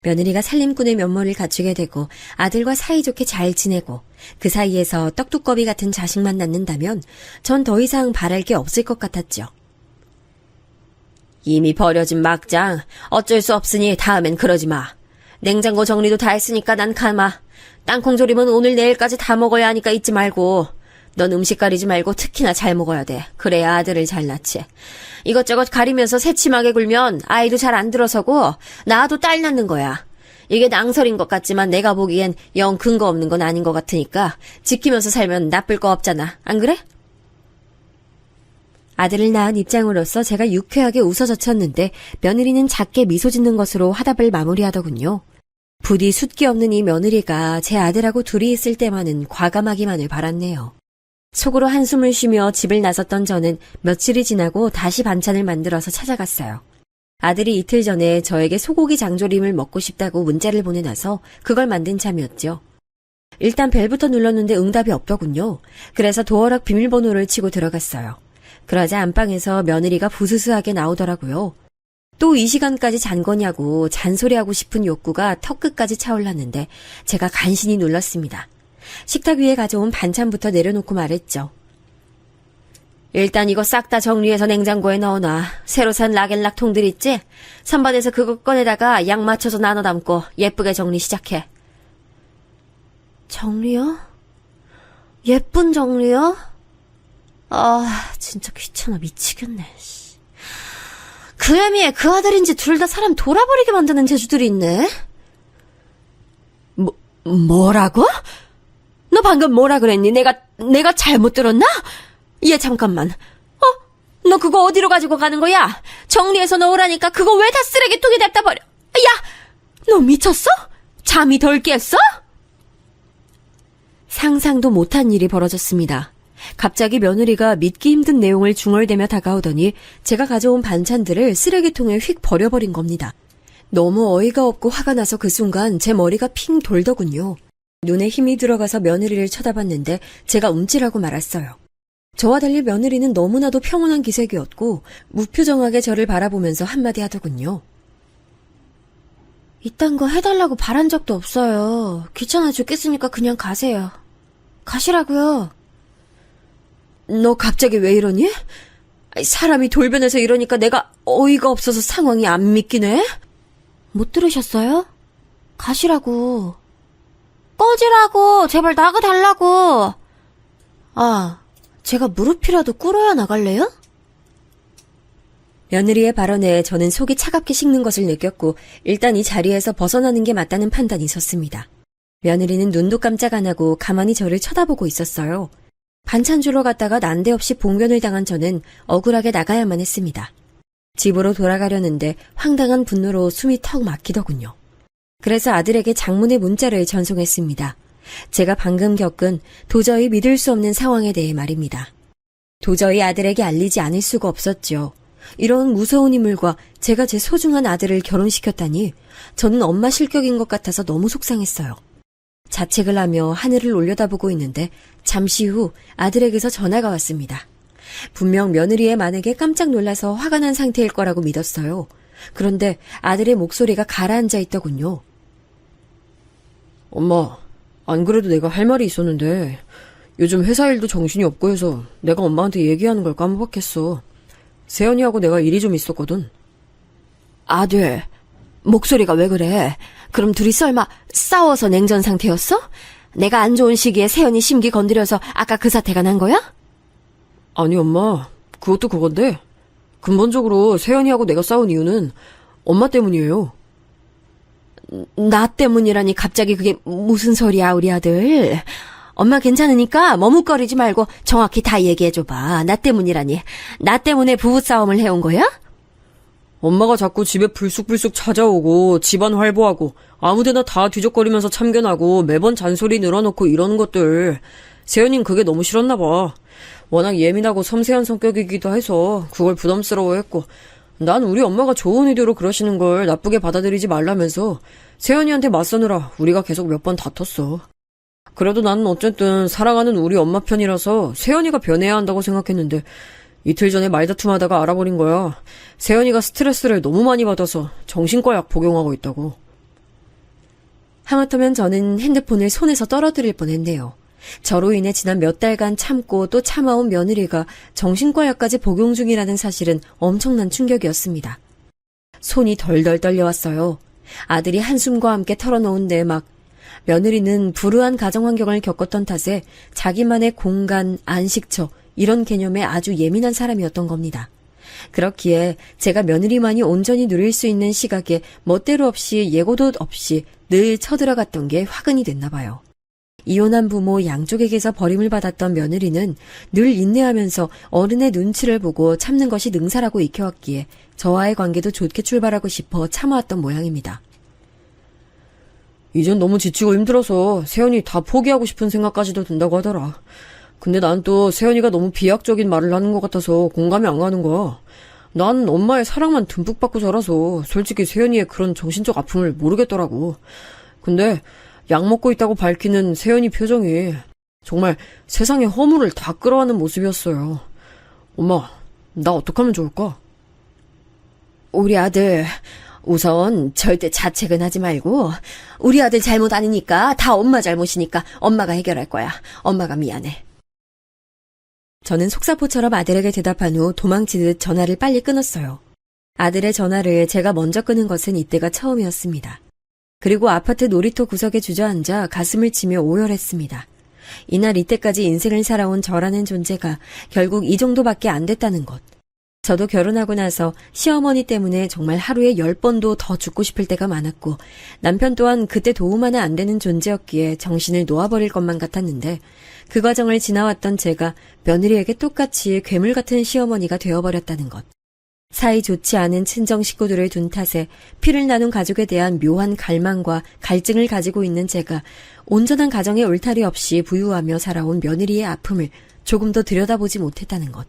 B: 며느리가 살림꾼의 면모를 갖추게 되고 아들과 사이좋게 잘 지내고 그 사이에서 떡두꺼비 같은 자식만 낳는다면 전 더 이상 바랄 게 없을 것 같았죠. 이미 버려진 막장 어쩔 수 없으니 다음엔 그러지 마. 냉장고 정리도 다 했으니까 난 가마. 땅콩조림은 오늘 내일까지 다 먹어야 하니까 잊지 말고. 넌 음식 가리지 말고 특히나 잘 먹어야 돼. 그래야 아들을 잘 낳지. 이것저것 가리면서 새침하게 굴면 아이도 잘 안 들어서고 낳아도 딸 낳는 거야. 이게 낭설인 것 같지만 내가 보기엔 영 근거 없는 건 아닌 것 같으니까 지키면서 살면 나쁠 거 없잖아. 안 그래? 아들을 낳은 입장으로서 제가 유쾌하게 웃어젖혔는데 며느리는 작게 미소 짓는 것으로 화답을 마무리하더군요. 부디 숫기 없는 이 며느리가 제 아들하고 둘이 있을 때만은 과감하기만을 바랐네요. 속으로 한숨을 쉬며 집을 나섰던 저는 며칠이 지나고 다시 반찬을 만들어서 찾아갔어요. 아들이 이틀 전에 저에게 소고기 장조림을 먹고 싶다고 문자를 보내놔서 그걸 만든 참이었죠. 일단 벨부터 눌렀는데 응답이 없더군요. 그래서 도어락 비밀번호를 치고 들어갔어요. 그러자 안방에서 며느리가 부스스하게 나오더라고요. 또 이 시간까지 잔 거냐고 잔소리하고 싶은 욕구가 턱끝까지 차올랐는데 제가 간신히 눌렀습니다. 식탁 위에 가져온 반찬부터 내려놓고 말했죠. 일단 이거 싹 다 정리해서 냉장고에 넣어놔. 새로 산 락앤락 통들 있지? 선반에서 그거 꺼내다가 양 맞춰서 나눠 담고 예쁘게 정리 시작해. 정리요? 예쁜 정리요? 진짜 귀찮아 미치겠네. 그 애미에 그 아들인지 둘 다 사람 돌아버리게 만드는 재주들이 있네. 뭐라고? 너 방금 뭐라 그랬니? 내가 잘못 들었나? 얘 잠깐만. 너 그거 어디로 가지고 가는 거야? 정리해서 넣으라니까 그거 왜 다 쓰레기통에 냅다 버려? 야! 너 미쳤어? 잠이 덜 깼어? 상상도 못한 일이 벌어졌습니다. 갑자기 며느리가 믿기 힘든 내용을 중얼대며 다가오더니 제가 가져온 반찬들을 쓰레기통에 휙 버려버린 겁니다. 너무 어이가 없고 화가 나서 그 순간 제 머리가 핑 돌더군요. 눈에 힘이 들어가서 며느리를 쳐다봤는데 제가 움찔하고 말았어요. 저와 달리 며느리는 너무나도 평온한 기색이었고 무표정하게 저를 바라보면서 한마디 하더군요. 이딴 거 해달라고 바란 적도 없어요. 귀찮아 죽겠으니까 그냥 가세요. 가시라고요. 너 갑자기 왜 이러니? 사람이 돌변해서 이러니까 내가 어이가 없어서 상황이 안 믿기네? 못 들으셨어요? 가시라고. 꺼지라고. 제발 나가달라고. 제가 무릎이라도 꿇어야 나갈래요? 며느리의 발언에 저는 속이 차갑게 식는 것을 느꼈고 일단 이 자리에서 벗어나는 게 맞다는 판단이 섰습니다. 며느리는 눈도 깜짝 안 하고 가만히 저를 쳐다보고 있었어요. 반찬 주러 갔다가 난데없이 봉변을 당한 저는 억울하게 나가야만 했습니다. 집으로 돌아가려는데 황당한 분노로 숨이 턱 막히더군요. 그래서 아들에게 장문의 문자를 전송했습니다. 제가 방금 겪은 도저히 믿을 수 없는 상황에 대해 말입니다. 도저히 아들에게 알리지 않을 수가 없었죠. 이런 무서운 인물과 제가 제 소중한 아들을 결혼시켰다니 저는 엄마 실격인 것 같아서 너무 속상했어요. 자책을 하며 하늘을 올려다보고 있는데 잠시 후 아들에게서 전화가 왔습니다. 분명 며느리의 만행에 깜짝 놀라서 화가 난 상태일 거라고 믿었어요. 그런데 아들의 목소리가 가라앉아 있더군요.
C: 엄마, 안 그래도 내가 할 말이 있었는데 요즘 회사 일도 정신이 없고 해서 내가 엄마한테 얘기하는 걸 깜빡했어. 세연이하고 내가 일이 좀 있었거든.
B: 아들, 목소리가 왜 그래? 그럼 둘이 설마 싸워서 냉전 상태였어? 내가 안 좋은 시기에 세연이 심기 건드려서 아까 그 사태가 난 거야?
C: 아니 엄마, 그것도 그건데 근본적으로 세연이하고 내가 싸운 이유는 엄마 때문이에요.
B: 나 때문이라니 갑자기 그게 무슨 소리야, 우리 아들. 엄마 괜찮으니까 머뭇거리지 말고 정확히 다 얘기해줘봐. 나 때문이라니. 나 때문에 부부싸움을 해온 거야?
C: 엄마가 자꾸 집에 불쑥불쑥 찾아오고 집안 활보하고 아무데나 다 뒤적거리면서 참견하고 매번 잔소리 늘어놓고 이러는 것들, 세연이는 그게 너무 싫었나 봐. 워낙 예민하고 섬세한 성격이기도 해서 그걸 부담스러워했고, 난 우리 엄마가 좋은 의도로 그러시는 걸 나쁘게 받아들이지 말라면서 세연이한테 맞서느라 우리가 계속 몇 번 다퉜어. 그래도 나는 어쨌든 사랑하는 우리 엄마 편이라서 세연이가 변해야 한다고 생각했는데 이틀 전에 말다툼하다가 알아버린 거야. 세연이가 스트레스를 너무 많이 받아서 정신과 약 복용하고 있다고.
B: 하마터면 저는 핸드폰을 손에서 떨어뜨릴 뻔했네요. 저로 인해 지난 몇 달간 참고 또 참아온 며느리가 정신과 약까지 복용 중이라는 사실은 엄청난 충격이었습니다. 손이 덜덜 떨려왔어요. 아들이 한숨과 함께 털어놓은 내막. 며느리는 불우한 가정환경을 겪었던 탓에 자기만의 공간, 안식처 이런 개념에 아주 예민한 사람이었던 겁니다. 그렇기에 제가 며느리만이 온전히 누릴 수 있는 시각에 멋대로 없이 예고도 없이 늘 쳐들어갔던 게 화근이 됐나 봐요. 이혼한 부모 양쪽에게서 버림을 받았던 며느리는 늘 인내하면서 어른의 눈치를 보고 참는 것이 능사라고 익혀왔기에 저와의 관계도 좋게 출발하고 싶어 참아왔던 모양입니다.
C: 이젠 너무 지치고 힘들어서 세연이 다 포기하고 싶은 생각까지도 든다고 하더라. 근데 난 또 세연이가 너무 비약적인 말을 하는 것 같아서 공감이 안 가는 거야. 난 엄마의 사랑만 듬뿍 받고 자라서 솔직히 세연이의 그런 정신적 아픔을 모르겠더라고. 근데 약 먹고 있다고 밝히는 세연이 표정이 정말 세상의 허물을 다 끌어안는 모습이었어요. 엄마, 나 어떡하면 좋을까?
B: 우리 아들, 우선 절대 자책은 하지 말고 우리 아들 잘못 아니니까 다 엄마 잘못이니까 엄마가 해결할 거야. 엄마가 미안해. 저는 속사포처럼 아들에게 대답한 후 도망치듯 전화를 빨리 끊었어요. 아들의 전화를 제가 먼저 끊은 것은 이때가 처음이었습니다. 그리고 아파트 놀이터 구석에 주저앉아 가슴을 치며 오열했습니다. 이날 이때까지 인생을 살아온 저라는 존재가 결국 이 정도밖에 안 됐다는 것. 저도 결혼하고 나서 시어머니 때문에 정말 하루에 10번도 더 죽고 싶을 때가 많았고 남편 또한 그때 도움 하나 안 되는 존재였기에 정신을 놓아버릴 것만 같았는데 그 과정을 지나왔던 제가 며느리에게 똑같이 괴물 같은 시어머니가 되어버렸다는 것. 사이 좋지 않은 친정 식구들을 둔 탓에 피를 나눈 가족에 대한 묘한 갈망과 갈증을 가지고 있는 제가 온전한 가정의 울타리 없이 부유하며 살아온 며느리의 아픔을 조금 더 들여다보지 못했다는 것.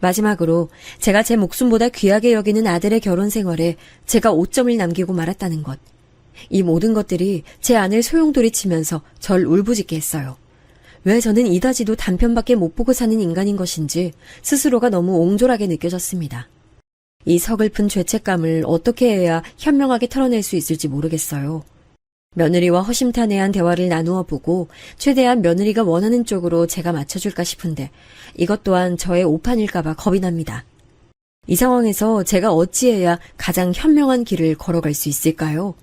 B: 마지막으로 제가 제 목숨보다 귀하게 여기는 아들의 결혼 생활에 제가 오점을 남기고 말았다는 것. 이 모든 것들이 제 안을 소용돌이치면서 절 울부짖게 했어요. 왜 저는 이다지도 단편밖에 못 보고 사는 인간인 것인지 스스로가 너무 옹졸하게 느껴졌습니다. 이 서글픈 죄책감을 어떻게 해야 현명하게 털어낼 수 있을지 모르겠어요. 며느리와 허심탄회한 대화를 나누어 보고 최대한 며느리가 원하는 쪽으로 제가 맞춰줄까 싶은데 이것 또한 저의 오판일까봐 겁이 납니다. 이 상황에서 제가 어찌해야 가장 현명한 길을 걸어갈 수 있을까요?